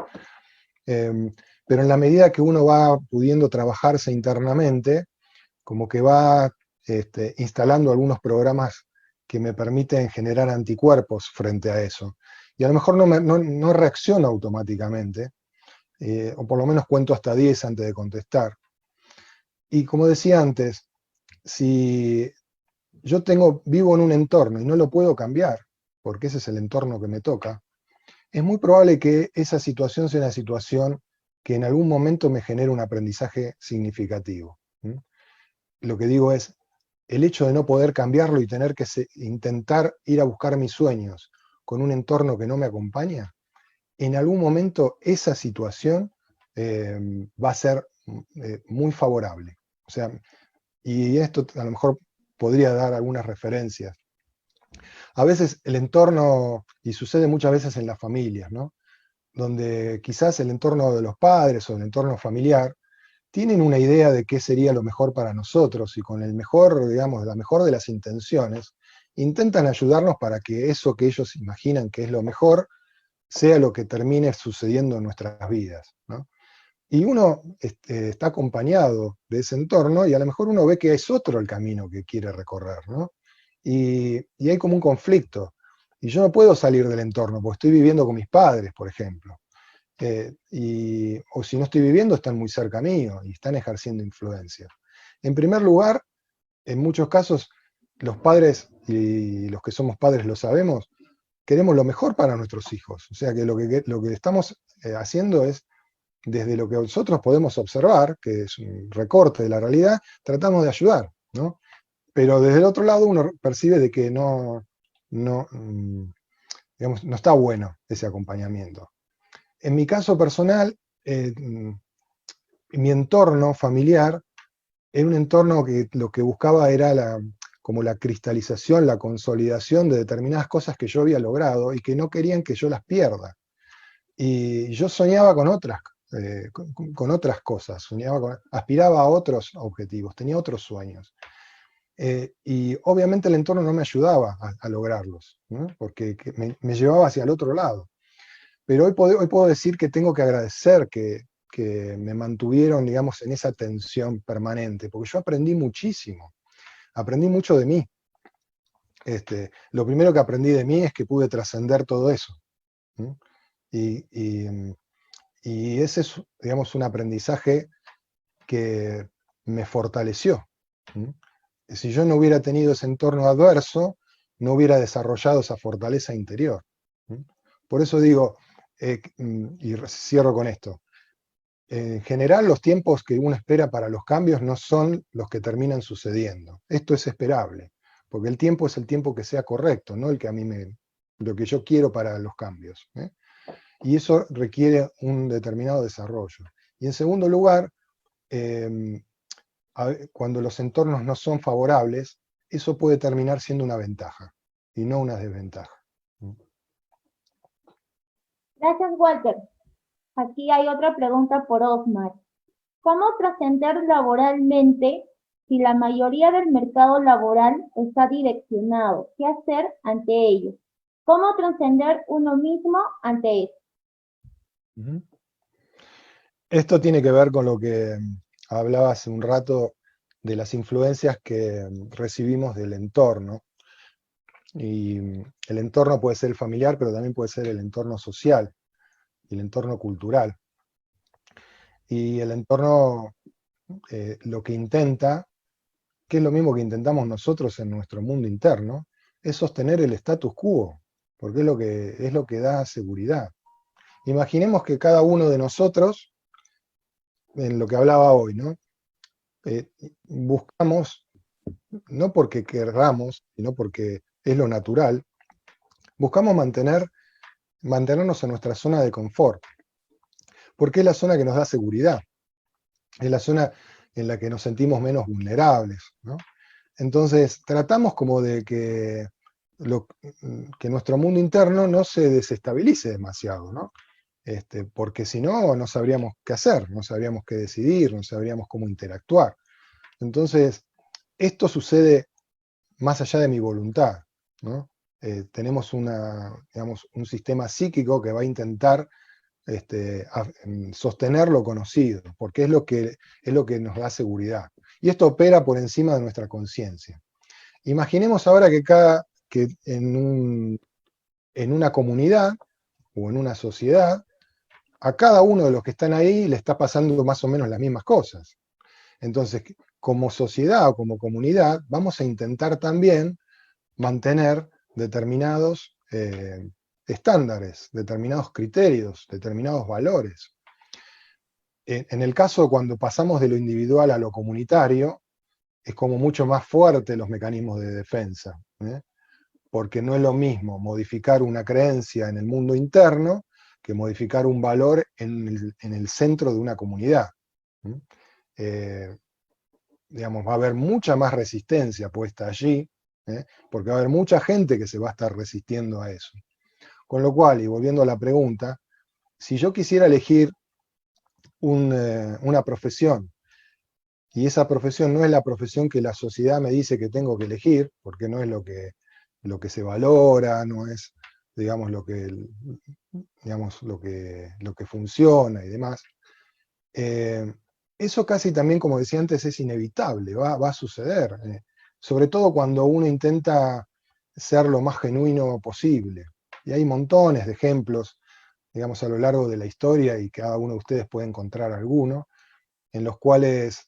Pero en la medida que uno va pudiendo trabajarse internamente, como que va instalando algunos programas que me permiten generar anticuerpos frente a eso. Y a lo mejor no reacciono automáticamente, o por lo menos cuento hasta 10 antes de contestar. Y como decía antes, si yo vivo en un entorno y no lo puedo cambiar, porque ese es el entorno que me toca, es muy probable que esa situación sea una situación que en algún momento me genere un aprendizaje significativo. Lo que digo es, el hecho de no poder cambiarlo y tener que intentar ir a buscar mis sueños con un entorno que no me acompaña, en algún momento esa situación va a ser muy favorable. O sea, y esto a lo mejor podría dar algunas referencias. A veces el entorno, y sucede muchas veces en las familias, ¿no? Donde quizás el entorno de los padres o el entorno familiar tienen una idea de qué sería lo mejor para nosotros y con el mejor, digamos, la mejor de las intenciones, intentan ayudarnos para que eso que ellos imaginan que es lo mejor sea lo que termine sucediendo en nuestras vidas, ¿no? Y uno está acompañado de ese entorno y a lo mejor uno ve que es otro el camino que quiere recorrer, ¿no? Y hay como un conflicto. Y yo no puedo salir del entorno, porque estoy viviendo con mis padres, por ejemplo. O si no estoy viviendo, están muy cerca mío y están ejerciendo influencia. En primer lugar, en muchos casos, los padres, y los que somos padres lo sabemos, queremos lo mejor para nuestros hijos. O sea que lo que estamos haciendo es, desde lo que nosotros podemos observar, que es un recorte de la realidad, tratamos de ayudar, ¿no? Pero desde el otro lado uno percibe de que digamos, no está bueno ese acompañamiento. En mi caso personal, mi entorno familiar era un entorno que lo que buscaba era como la cristalización, la consolidación de determinadas cosas que yo había logrado y que no querían que yo las pierda. Y yo soñaba con con otras cosas, aspiraba a otros objetivos, tenía otros sueños. Y obviamente el entorno no me ayudaba a lograrlos, ¿no? Porque me llevaba hacia el otro lado. Pero hoy puedo decir que tengo que agradecer que me mantuvieron, digamos, en esa tensión permanente, porque yo aprendí muchísimo, aprendí mucho de mí. Lo primero que aprendí de mí es que pude trascender todo eso, ¿no? Y ese es, digamos, un aprendizaje que me fortaleció, ¿no? Si yo no hubiera tenido ese entorno adverso, no hubiera desarrollado esa fortaleza interior, ¿no? Por eso digo, y cierro con esto, en general los tiempos que uno espera para los cambios no son los que terminan sucediendo. Esto es esperable, porque el tiempo es el tiempo que sea correcto, no el que lo que yo quiero para los cambios, ¿eh? Y eso requiere un determinado desarrollo. Y en segundo lugar, cuando los entornos no son favorables, eso puede terminar siendo una ventaja y no una desventaja. Gracias, Walter. Aquí hay otra pregunta por Osmar. ¿Cómo trascender laboralmente si la mayoría del mercado laboral está direccionado? ¿Qué hacer ante ello? ¿Cómo trascender uno mismo ante eso? Esto tiene que ver con lo que hablaba hace un rato de las influencias que recibimos del entorno. Y el entorno puede ser el familiar, pero también puede ser el entorno social, el entorno cultural. Y el entorno lo que intenta, que es lo mismo que intentamos nosotros en nuestro mundo interno, es sostener el status quo, porque es lo que da seguridad. Imaginemos que cada uno de nosotros, en lo que hablaba hoy, ¿no? Buscamos, no porque querramos, sino porque es lo natural, buscamos mantenernos en nuestra zona de confort, porque es la zona que nos da seguridad, es la zona en la que nos sentimos menos vulnerables, ¿no? Entonces, tratamos como de que nuestro mundo interno no se desestabilice demasiado, ¿no? Porque si no, no sabríamos qué hacer, no sabríamos qué decidir, no sabríamos cómo interactuar. Entonces, esto sucede más allá de mi voluntad, ¿no? Tenemos digamos, un sistema psíquico que va a intentar sostener lo conocido, porque es lo que nos da seguridad. Y esto opera por encima de nuestra conciencia. Imaginemos ahora que en una comunidad o en una sociedad, a cada uno de los que están ahí le está pasando más o menos las mismas cosas. Entonces, como sociedad o como comunidad, vamos a intentar también mantener determinados estándares, determinados criterios, determinados valores. En el caso cuando pasamos de lo individual a lo comunitario, es como mucho más fuerte los mecanismos de defensa, porque no es lo mismo modificar una creencia en el mundo interno que modificar un valor en el centro de una comunidad. Digamos, va a haber mucha más resistencia puesta allí, porque va a haber mucha gente que se va a estar resistiendo a eso. Con lo cual, y volviendo a la pregunta, si yo quisiera elegir una profesión, y esa profesión no es la profesión que la sociedad me dice que tengo que elegir, porque no es lo que se valora, no es, digamos, lo que funciona y demás, eso casi también, como decía antes, es inevitable, va a suceder, sobre todo cuando uno intenta ser lo más genuino posible. Y hay montones de ejemplos, digamos, a lo largo de la historia, y cada uno de ustedes puede encontrar alguno, en los cuales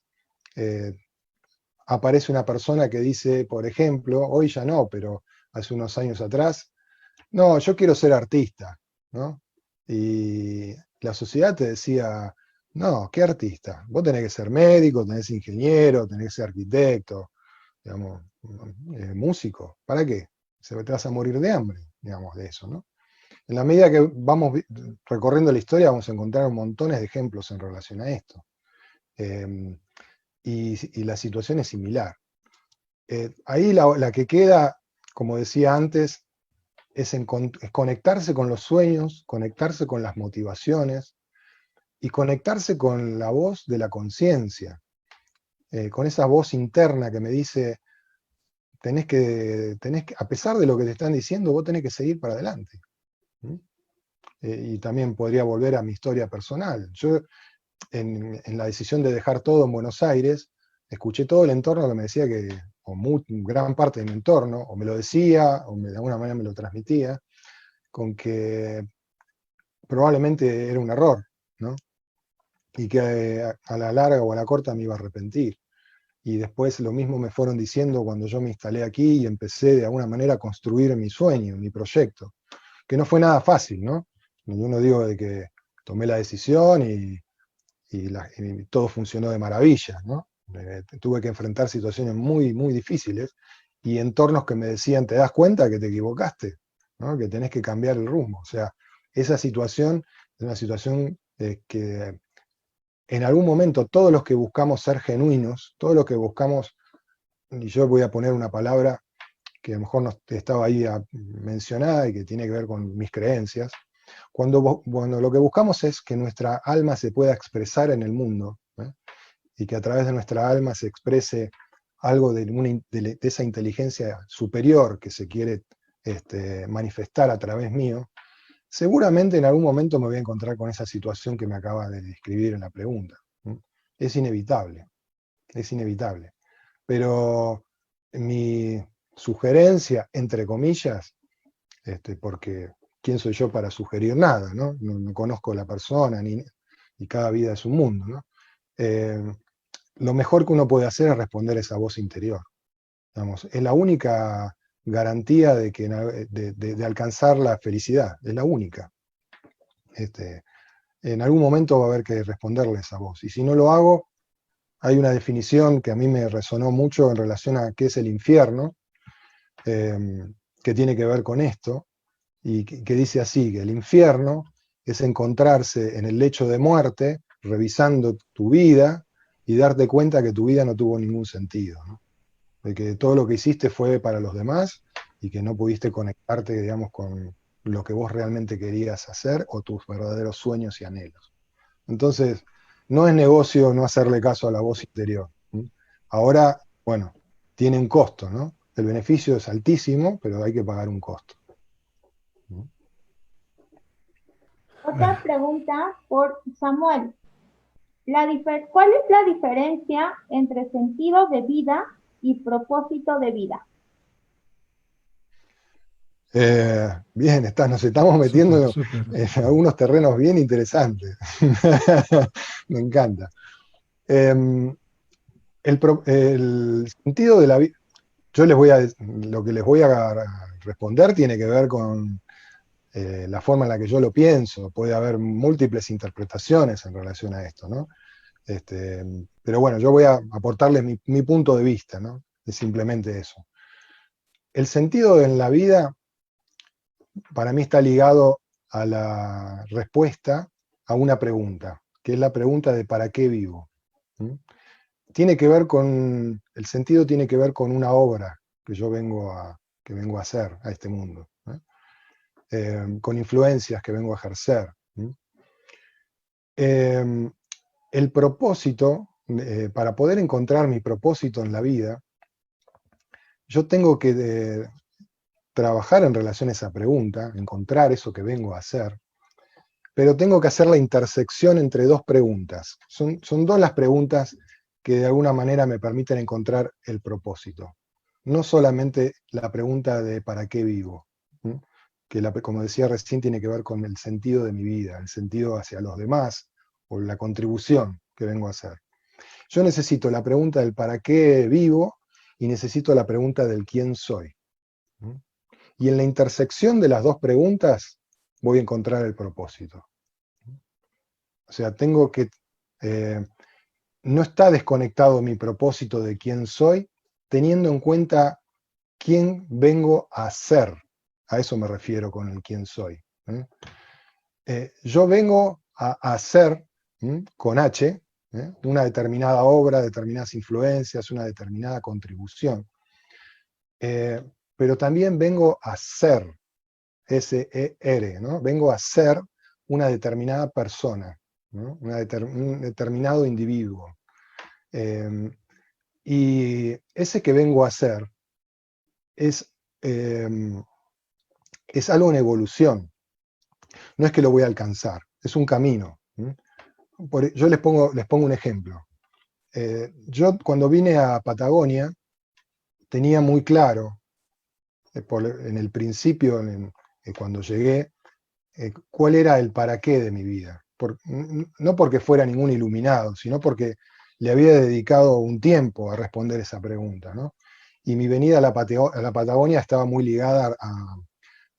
aparece una persona que dice, por ejemplo, hoy ya no, pero hace unos años atrás, no, yo quiero ser artista, ¿no? Y la sociedad te decía, no, ¿qué artista? Vos tenés que ser médico, tenés que ser ingeniero, tenés que ser arquitecto, digamos, músico. ¿Para qué? Te vas a morir de hambre, digamos, de eso, ¿no? En la medida que vamos recorriendo la historia, vamos a encontrar montones de ejemplos en relación a esto. Y la situación es similar. Ahí la que queda, como decía antes, es conectarse con los sueños, conectarse con las motivaciones y conectarse con la voz de la conciencia, con esa voz interna que me dice, a pesar de lo que te están diciendo, vos tenés que seguir para adelante. Y también podría volver a mi historia personal. Yo, en la decisión de dejar todo en Buenos Aires, escuché todo el entorno que me decía o gran parte de mi entorno, o me lo decía, o de alguna manera me lo transmitía, con que probablemente era un error, ¿no? Y que a la larga o a la corta me iba a arrepentir. Y después lo mismo me fueron diciendo cuando yo me instalé aquí y empecé de alguna manera a construir mi sueño, mi proyecto, que no fue nada fácil, ¿no? Yo no digo de que tomé la decisión y todo funcionó de maravilla, ¿no? Tuve que enfrentar situaciones muy, muy difíciles y entornos que me decían, ¿te das cuenta que te equivocaste? ¿No? Que tenés que cambiar el rumbo. O sea, esa situación es una situación que en algún momento todos los que buscamos ser genuinos, todos los que buscamos, y yo voy a poner una palabra que a lo mejor no estaba ahí mencionada y que tiene que ver con mis creencias, cuando lo que buscamos es que nuestra alma se pueda expresar en el mundo, y que a través de nuestra alma se exprese algo de esa inteligencia superior que se quiere manifestar a través mío, seguramente en algún momento me voy a encontrar con esa situación que me acaba de describir en la pregunta. Es inevitable, es inevitable. Pero mi sugerencia, entre comillas, porque ¿quién soy yo para sugerir nada? No conozco a la persona, y cada vida es un mundo, ¿no? Lo mejor que uno puede hacer es responder a esa voz interior. Digamos, es la única garantía de alcanzar la felicidad, es la única. En algún momento va a haber que responderle a esa voz. Y si no lo hago, hay una definición que a mí me resonó mucho en relación a qué es el infierno, que tiene que ver con esto, y que dice así, que el infierno es encontrarse en el lecho de muerte, revisando tu vida, y darte cuenta que tu vida no tuvo ningún sentido, ¿no? De que todo lo que hiciste fue para los demás, y que no pudiste conectarte, digamos, con lo que vos realmente querías hacer, o tus verdaderos sueños y anhelos. Entonces, no es negocio no hacerle caso a la voz interior. Ahora, bueno, tiene un costo, ¿no? El beneficio es altísimo, pero hay que pagar un costo. Otra pregunta por Samuel. ¿Cuál es la diferencia entre sentido de vida y propósito de vida? Bien, nos estamos Súper, metiendo súper. en algunos terrenos bien interesantes. Me encanta. Em, el sentido de la vida, lo que les voy a responder tiene que ver con la forma en la que yo lo pienso. Puede haber múltiples interpretaciones en relación a esto, ¿no? Pero bueno, yo voy a aportarles mi punto de vista, ¿no? Es simplemente eso. El sentido en la vida, para mí, está ligado a la respuesta a una pregunta, que es la pregunta de ¿para qué vivo? ¿Mm? El sentido tiene que ver con una obra que yo que vengo a hacer a este mundo, ¿no? Con influencias que vengo a ejercer. ¿Mm? El propósito, para poder encontrar mi propósito en la vida, yo tengo que trabajar en relación a esa pregunta, encontrar eso que vengo a hacer, pero tengo que hacer la intersección entre dos preguntas. Son dos las preguntas que de alguna manera me permiten encontrar el propósito. No solamente la pregunta de ¿para qué vivo? ¿Mm? Que como decía recién, tiene que ver con el sentido de mi vida, el sentido hacia los demás, o la contribución que vengo a hacer. Yo necesito la pregunta del ¿para qué vivo? Y necesito la pregunta del ¿quién soy? ¿Mm? Y en la intersección de las dos preguntas voy a encontrar el propósito. O sea, no está desconectado mi propósito de quién soy, teniendo en cuenta quién vengo a ser. A eso me refiero con el quién soy. Yo vengo a hacer, con H, una determinada obra, determinadas influencias, una determinada contribución. Pero también vengo a ser, S-E-R, ¿no? Vengo a ser una determinada persona, ¿no? Un determinado individuo. Y ese que vengo a ser es, es algo en evolución. No es que lo voy a alcanzar, es un camino. Yo les pongo un ejemplo. Yo cuando vine a Patagonia tenía muy claro, en el principio, cuando llegué, cuál era el para qué de mi vida. No porque fuera ningún iluminado, sino porque le había dedicado un tiempo a responder esa pregunta, ¿no? Y mi venida a la Patagonia estaba muy ligada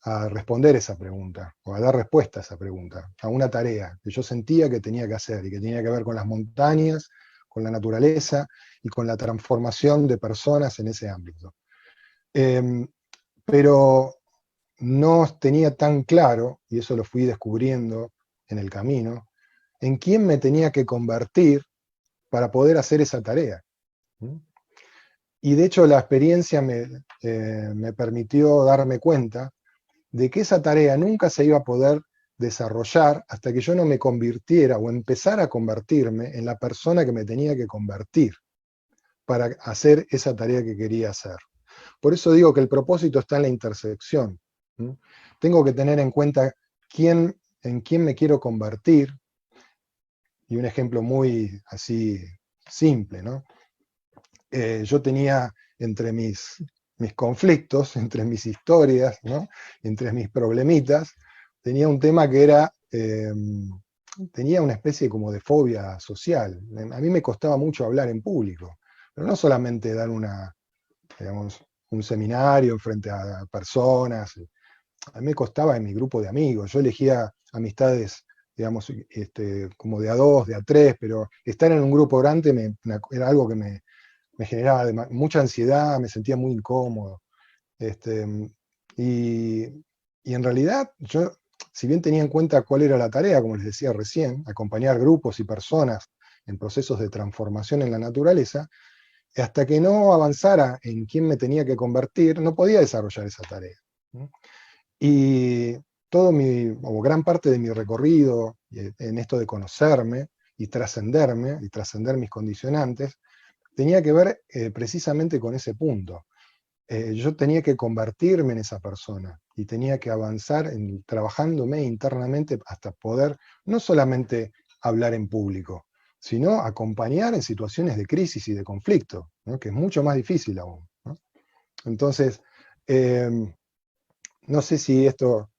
a responder esa pregunta, o a dar respuesta a esa pregunta, a una tarea que yo sentía que tenía que hacer y que tenía que ver con las montañas, con la naturaleza y con la transformación de personas en ese ámbito. Pero no tenía tan claro, y eso lo fui descubriendo en el camino, en quién me tenía que convertir para poder hacer esa tarea. Y de hecho la experiencia me permitió darme cuenta de que esa tarea nunca se iba a poder desarrollar hasta que yo no me convirtiera o empezara a convertirme en la persona que me tenía que convertir para hacer esa tarea que quería hacer. Por eso digo que el propósito está en la intersección. Tengo que tener en cuenta en quién me quiero convertir, y un ejemplo muy así simple, ¿no? Yo tenía entre mis conflictos, entre mis historias, ¿no? Entre mis problemitas, tenía un tema que era, tenía una especie como de fobia social. A mí me costaba mucho hablar en público, pero no solamente dar digamos, un seminario frente a personas. A mí me costaba en mi grupo de amigos. Yo elegía amistades, digamos, como de a dos, de a tres, pero estar en un grupo grande era algo que me generaba mucha ansiedad, me sentía muy incómodo. Y, y en realidad, yo, si bien tenía en cuenta cuál era la tarea, como les decía recién, acompañar grupos y personas en procesos de transformación en la naturaleza, hasta que no avanzara en quién me tenía que convertir, no podía desarrollar esa tarea. Y o gran parte de mi recorrido en esto de conocerme y trascender mis condicionantes, tenía que ver precisamente con ese punto. Yo tenía que convertirme en esa persona y tenía que avanzar trabajándome internamente hasta poder no solamente hablar en público, sino acompañar en situaciones de crisis y de conflicto, ¿no? Que es mucho más difícil aún, ¿no? Entonces, no sé si esto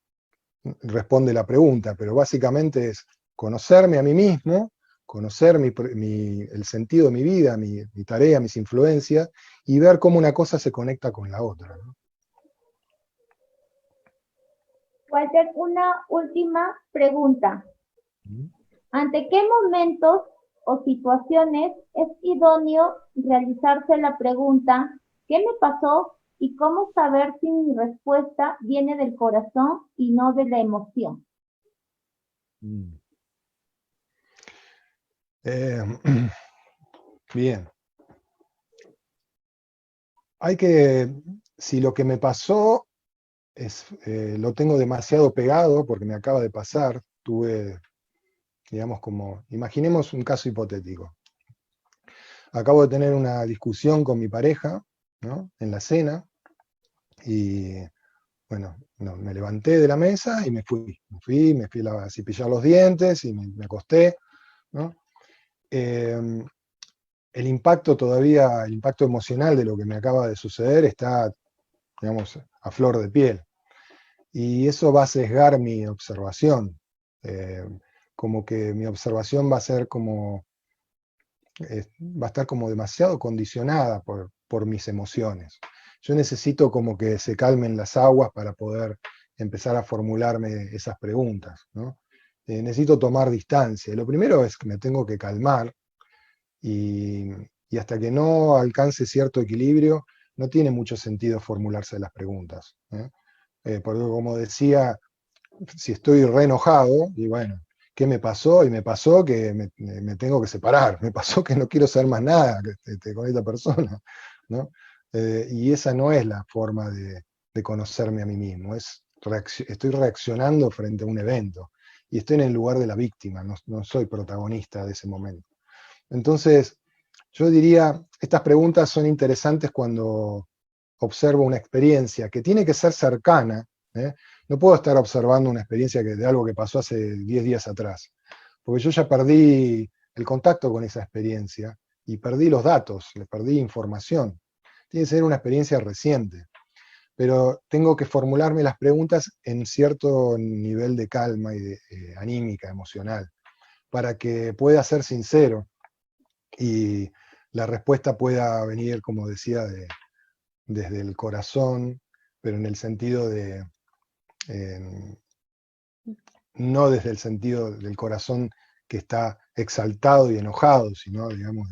responde la pregunta, pero básicamente es conocerme a mí mismo, conocer el sentido de mi vida, mi tarea, mis influencias, y ver cómo una cosa se conecta con la otra, ¿no? Walter, una última pregunta. ¿Ante qué momentos o situaciones es idóneo realizarse la pregunta ¿qué me pasó? Y cómo saber si mi respuesta viene del corazón y no de la emoción. Bien. Si lo que me pasó lo tengo demasiado pegado porque me acaba de pasar, digamos imaginemos un caso hipotético. Acabo de tener una discusión con mi pareja, ¿no? En la cena, y bueno, me levanté de la mesa y me fui a cepillar los dientes y me acosté, ¿no? El impacto emocional de lo que me acaba de suceder está, digamos, a flor de piel. Y eso va a sesgar mi observación. Como que mi observación va a estar como demasiado condicionada por mis emociones. Yo necesito como que se calmen las aguas para poder empezar a formularme esas preguntas, ¿no? Necesito tomar distancia. Lo primero es que me tengo que calmar y hasta que no alcance cierto equilibrio, no tiene mucho sentido formularse las preguntas, ¿eh? Porque como decía, si estoy re enojado, y bueno, ¿qué me pasó? Y me pasó que me tengo que separar, me pasó que no quiero saber más nada con esta persona, ¿no? Y esa no es la forma de conocerme a mí mismo, estoy reaccionando frente a un evento, y estoy en el lugar de la víctima, no soy protagonista de ese momento. Entonces, yo diría, estas preguntas son interesantes cuando observo una experiencia que tiene que ser cercana, ¿eh? No puedo estar observando una experiencia de algo que pasó hace 10 días atrás, porque yo ya perdí el contacto con esa experiencia y perdí los datos, le perdí información. Tiene que ser una experiencia reciente, pero tengo que formularme las preguntas en cierto nivel de calma y de anímica, emocional, para que pueda ser sincero y la respuesta pueda venir, como decía, desde el corazón, pero en el sentido no desde el sentido del corazón que está exaltado y enojado, sino, digamos,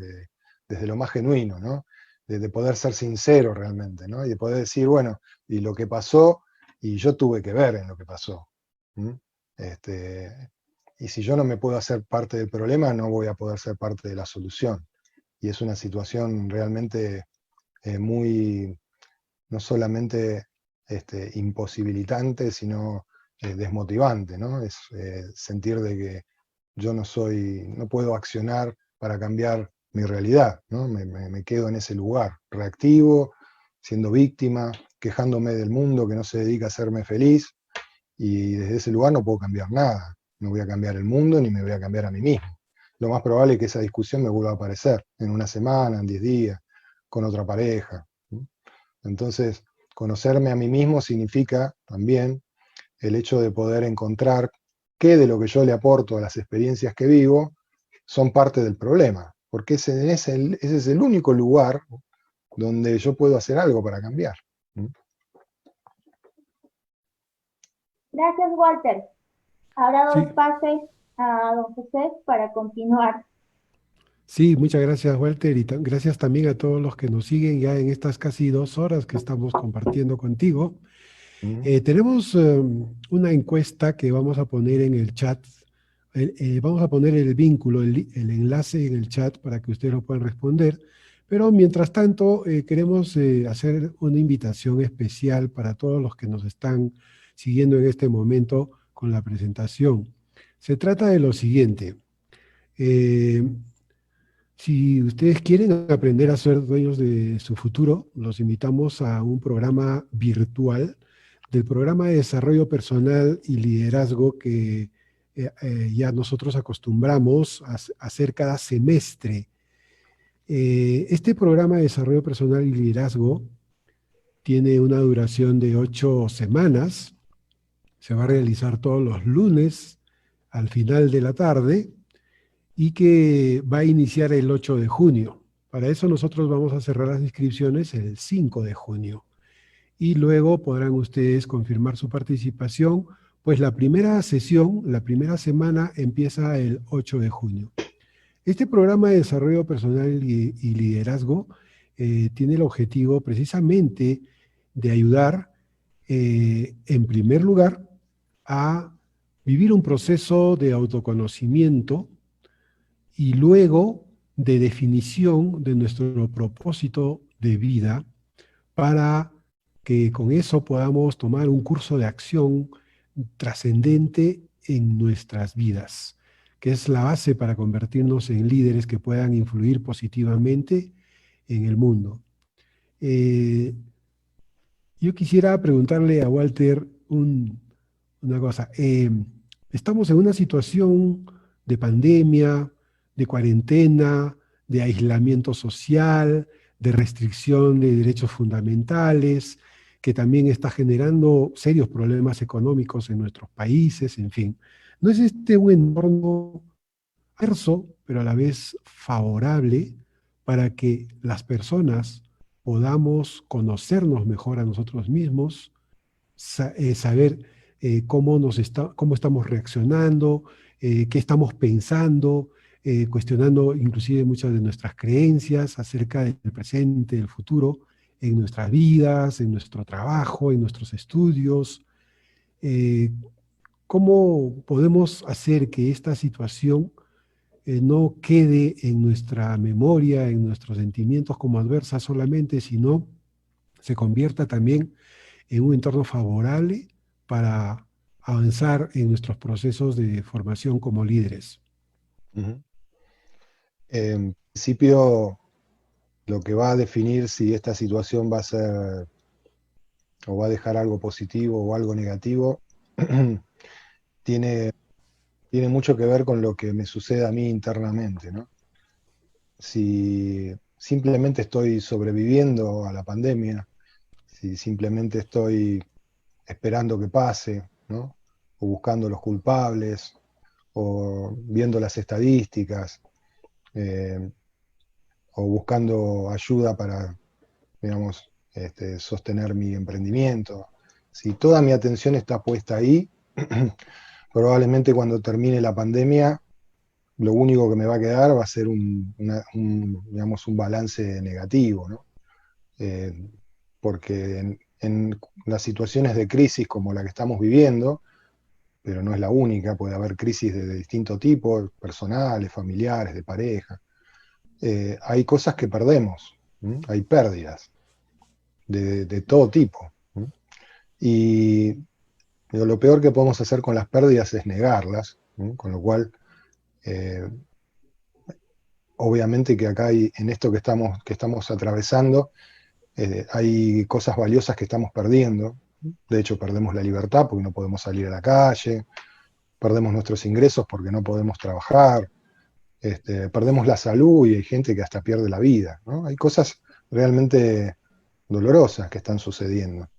desde lo más genuino, ¿no? De poder ser sincero realmente, ¿no? Y de poder decir, bueno, y lo que pasó, y yo tuve que ver en lo que pasó. Y si yo no me puedo hacer parte del problema, no voy a poder ser parte de la solución. Y es una situación realmente muy, no solamente imposibilitante, sino desmotivante, ¿no? Es sentir de que yo no puedo accionar para cambiar mi realidad, ¿no? Me quedo en ese lugar, reactivo, siendo víctima, quejándome del mundo que no se dedica a hacerme feliz, y desde ese lugar no puedo cambiar nada. No voy a cambiar el mundo ni me voy a cambiar a mí mismo. Lo más probable es que esa discusión me vuelva a aparecer en una semana, en 10 días, con otra pareja. Entonces, conocerme a mí mismo significa también el hecho de poder encontrar qué de lo que yo le aporto a las experiencias que vivo son parte del problema, porque ese es el único lugar donde yo puedo hacer algo para cambiar. Gracias, Walter. Ahora doy Sí, pase a don José para continuar. sí, muchas gracias, Walter, y gracias también a todos los que nos siguen ya en estas casi 2 horas que estamos compartiendo contigo. Tenemos una encuesta que vamos a poner en el chat. Vamos a poner el vínculo, el enlace en el chat para que ustedes lo puedan responder. Pero mientras tanto, queremos hacer una invitación especial para todos los que nos están siguiendo en este momento con la presentación. Se trata de lo siguiente. Si ustedes quieren aprender a ser dueños de su futuro, los invitamos a un programa virtual del programa de desarrollo personal y liderazgo que ya nosotros acostumbramos a hacer cada semestre. Este programa de desarrollo personal y liderazgo tiene una duración de 8 semanas. Se va a realizar todos los lunes al final de la tarde y que va a iniciar el 8 de junio. Para eso nosotros vamos a cerrar las inscripciones el 5 de junio. Y luego podrán ustedes confirmar su participación, pues la primera sesión, la primera semana empieza el 8 de junio. Este programa de desarrollo personal y liderazgo tiene el objetivo precisamente de ayudar, en primer lugar, a vivir un proceso de autoconocimiento y luego de definición de nuestro propósito de vida para que con eso podamos tomar un curso de acción trascendente en nuestras vidas, que es la base para convertirnos en líderes que puedan influir positivamente en el mundo. Yo quisiera preguntarle a Walter una cosa. Estamos en una situación de pandemia, de cuarentena, de aislamiento social, de restricción de derechos fundamentales, que también está generando serios problemas económicos en nuestros países, en fin. ¿No es este un entorno adverso, pero a la vez favorable para que las personas podamos conocernos mejor a nosotros mismos, saber cómo estamos reaccionando, qué estamos pensando, cuestionando inclusive muchas de nuestras creencias acerca del presente, del futuro, en nuestras vidas, en nuestro trabajo, en nuestros estudios? ¿Cómo podemos hacer que esta situación no quede en nuestra memoria, en nuestros sentimientos como adversa solamente, sino se convierta también en un entorno favorable para avanzar en nuestros procesos de formación como líderes? En principio, lo que va a definir si esta situación va a ser o va a dejar algo positivo o algo negativo, tiene mucho que ver con lo que me sucede a mí internamente, ¿no? Si simplemente estoy sobreviviendo a la pandemia, si simplemente estoy esperando que pase, ¿no? O buscando los culpables, o viendo las estadísticas, o buscando ayuda para, digamos, sostener mi emprendimiento. Si toda mi atención está puesta ahí, probablemente cuando termine la pandemia, lo único que me va a quedar va a ser digamos, un balance negativo, ¿no? Porque en las situaciones de crisis como la que estamos viviendo, pero no es la única, puede haber crisis de distinto tipo, personales, familiares, de pareja, hay cosas que perdemos, hay pérdidas de todo tipo. Y lo peor que podemos hacer con las pérdidas es negarlas, con lo cual, obviamente que acá en esto que estamos atravesando, hay cosas valiosas que estamos perdiendo. De hecho, perdemos la libertad porque no podemos salir a la calle, perdemos nuestros ingresos porque no podemos trabajar, perdemos la salud y hay gente que hasta pierde la vida, ¿no? Hay cosas realmente dolorosas que están sucediendo.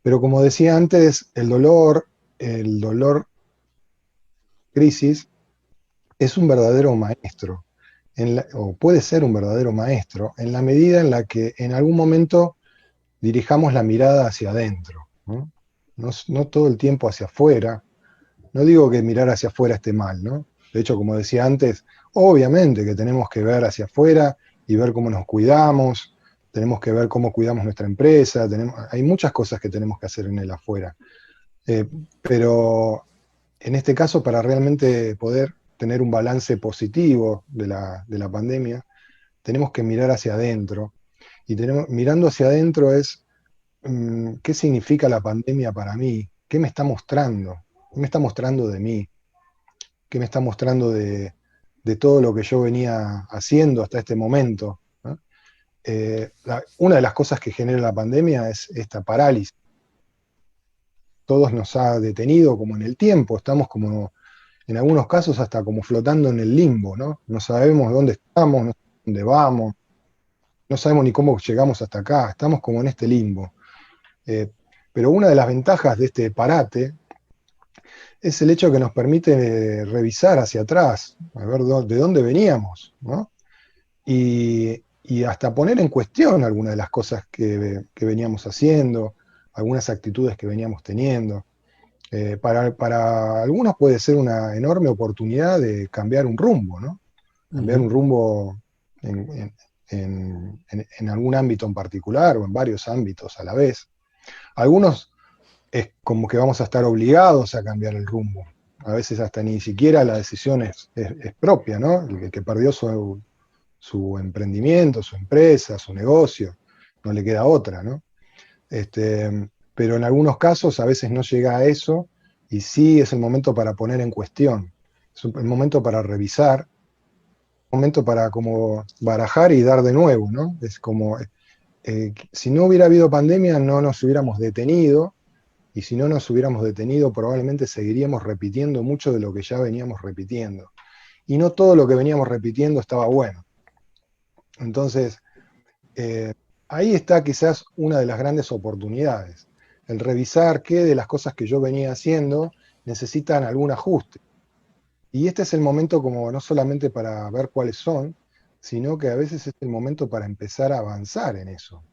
Pero como decía antes, el dolor crisis, es un verdadero maestro, o puede ser un verdadero maestro, en la medida en la que en algún momento dirijamos la mirada hacia adentro, ¿no? No todo el tiempo hacia afuera. No digo que mirar hacia afuera esté mal, ¿no? De hecho, como decía antes, obviamente que tenemos que ver hacia afuera y ver cómo nos cuidamos, tenemos que ver cómo cuidamos nuestra empresa, hay muchas cosas que tenemos que hacer en el afuera. Pero en este caso, para realmente poder tener un balance positivo de la pandemia, tenemos que mirar hacia adentro. Y mirando hacia adentro es, ¿qué significa la pandemia para mí? ¿Qué me está mostrando? ¿Qué me está mostrando de mí? ¿Qué me está mostrando de todo lo que yo venía haciendo hasta este momento, ¿no? Una de las cosas que genera la pandemia es esta parálisis. Todos nos ha detenido como en el tiempo, estamos como en algunos casos hasta como flotando en el limbo, ¿no? No sabemos dónde estamos, no sabemos dónde vamos, no sabemos ni cómo llegamos hasta acá, estamos como en este limbo. Pero una de las ventajas de este parate es el hecho que nos permite revisar hacia atrás, a ver de dónde veníamos, ¿no? Y hasta poner en cuestión algunas de las cosas que veníamos haciendo, algunas actitudes que veníamos teniendo. Para algunos puede ser una enorme oportunidad de cambiar un rumbo, ¿no? Cambiar un rumbo en algún ámbito en particular o en varios ámbitos a la vez. Algunos es como que vamos a estar obligados a cambiar el rumbo. A veces hasta ni siquiera la decisión es propia, ¿no? El que perdió su emprendimiento, su empresa, su negocio, no le queda otra, ¿no? Pero en algunos casos a veces no llega a eso y sí es el momento para poner en cuestión, es el momento para revisar, un momento para como barajar y dar de nuevo, ¿no? Es como, si no hubiera habido pandemia no nos hubiéramos detenido, y si no nos hubiéramos detenido probablemente seguiríamos repitiendo mucho de lo que ya veníamos repitiendo. Y no todo lo que veníamos repitiendo estaba bueno. Entonces, ahí está quizás una de las grandes oportunidades, el revisar qué de las cosas que yo venía haciendo necesitan algún ajuste. Y este es el momento como no solamente para ver cuáles son, sino que a veces es el momento para empezar a avanzar en eso.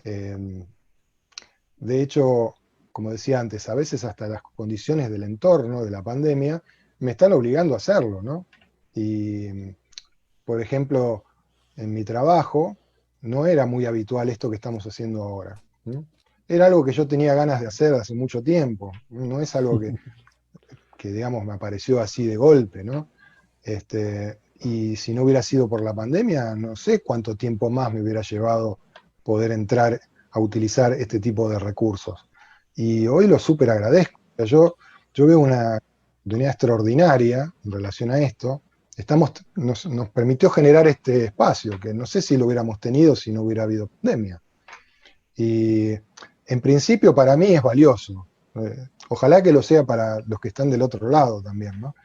De hecho, como decía antes, a veces hasta las condiciones del entorno, de la pandemia, me están obligando a hacerlo, ¿no? Y, por ejemplo, en mi trabajo no era muy habitual esto que estamos haciendo ahora, ¿no? Era algo que yo tenía ganas de hacer hace mucho tiempo, no es algo que digamos, me apareció así de golpe, ¿no? Y si no hubiera sido por la pandemia, no sé cuánto tiempo más me hubiera llevado poder entrar a utilizar este tipo de recursos. Y hoy lo súper agradezco. O sea, yo veo una oportunidad extraordinaria en relación a esto. Nos permitió generar este espacio, que no sé si lo hubiéramos tenido si no hubiera habido pandemia. Y en principio para mí es valioso. Ojalá que lo sea para los que están del otro lado también, ¿no?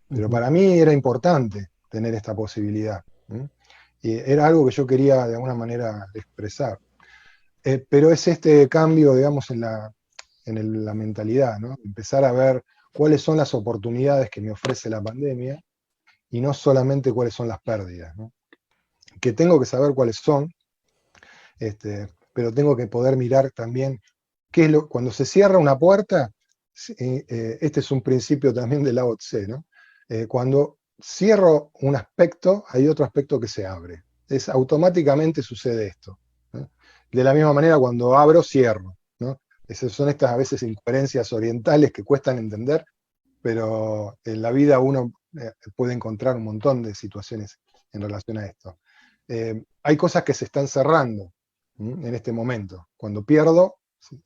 Pero para mí era importante tener esta posibilidad. Y era algo que yo quería de alguna manera expresar. Pero es este cambio, digamos, en la mentalidad, ¿no? Empezar a ver cuáles son las oportunidades que me ofrece la pandemia y no solamente cuáles son las pérdidas, ¿no? Que tengo que saber cuáles son, pero tengo que poder mirar también qué es cuando se cierra una puerta, este es un principio también de Lao Tse, ¿no? Cuando cierro un aspecto, hay otro aspecto que se abre. Automáticamente sucede esto, ¿no? De la misma manera, cuando abro, cierro, ¿no? Son estas a veces incoherencias orientales que cuestan entender, pero en la vida uno puede encontrar un montón de situaciones en relación a esto. Hay cosas que se están cerrando en este momento. Cuando pierdo,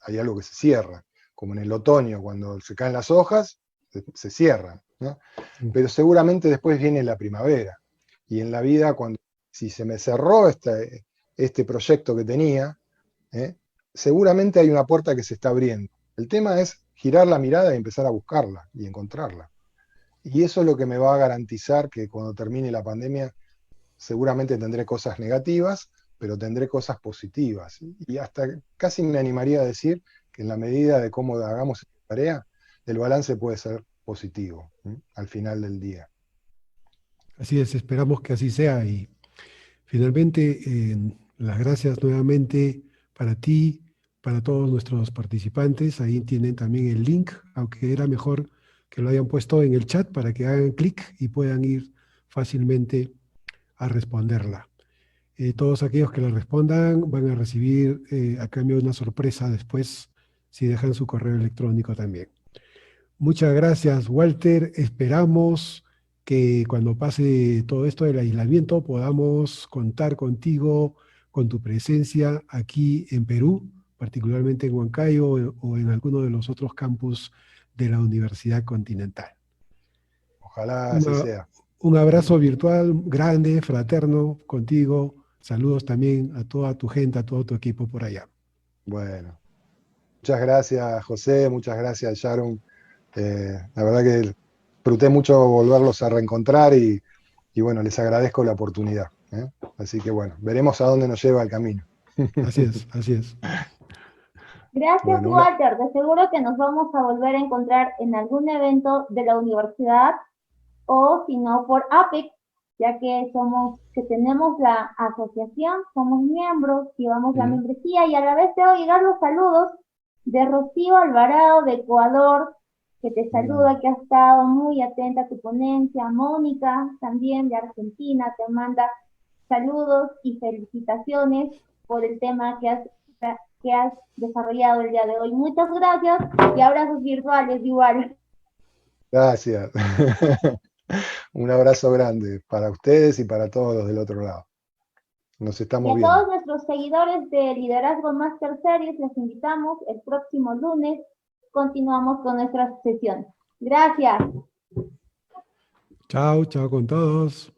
hay algo que se cierra, como en el otoño, cuando se caen las hojas, se cierran, ¿no? Pero seguramente después viene la primavera. Y en la vida, si se me cerró este proyecto que tenía, seguramente hay una puerta que se está abriendo. El tema es girar la mirada y empezar a buscarla y encontrarla. Y eso es lo que me va a garantizar que cuando termine la pandemia, seguramente tendré cosas negativas, pero tendré cosas positivas. Y hasta casi me animaría a decir que en la medida de cómo hagamos esta tarea, el balance puede ser positivo, al final del día. Así es, esperamos que así sea. Y finalmente, las gracias nuevamente para ti, para todos nuestros participantes. Ahí tienen también el link, aunque era mejor que lo hayan puesto en el chat para que hagan clic y puedan ir fácilmente a responderla. Todos aquellos que la respondan van a recibir a cambio una sorpresa después si dejan su correo electrónico también. Muchas gracias, Walter. Esperamos que cuando pase todo esto del aislamiento podamos contar contigo, con tu presencia aquí en Perú, particularmente en Huancayo o en alguno de los otros campus de la Universidad Continental. Ojalá así sea. Un abrazo virtual grande, fraterno contigo. Saludos también a toda tu gente, a todo tu equipo por allá. Bueno, muchas gracias, José, muchas gracias, Sharon. La verdad que disfruté mucho volverlos a reencontrar y bueno, les agradezco la oportunidad. Así que bueno, veremos a dónde nos lleva el camino. Así es, así es. Gracias, Bueno, Walter. De seguro que nos vamos a volver a encontrar en algún evento de la universidad o si no por APEC, ya que tenemos la asociación, somos miembros, llevamos la membresía y a la vez te voy a llegar los saludos de Rocío Alvarado de Ecuador, que te saluda, que ha estado muy atenta a tu ponencia. Mónica, también de Argentina, te manda saludos y felicitaciones por el tema que has desarrollado el día de hoy. Muchas gracias y abrazos virtuales igual. gracias. Un abrazo grande para ustedes y para todos los del otro lado. Nos Y estamos a viendo. todos nuestros seguidores de Liderazgo Master Series, les invitamos el próximo lunes. Continuamos con nuestra sesión. Gracias. Chao, chao con todos.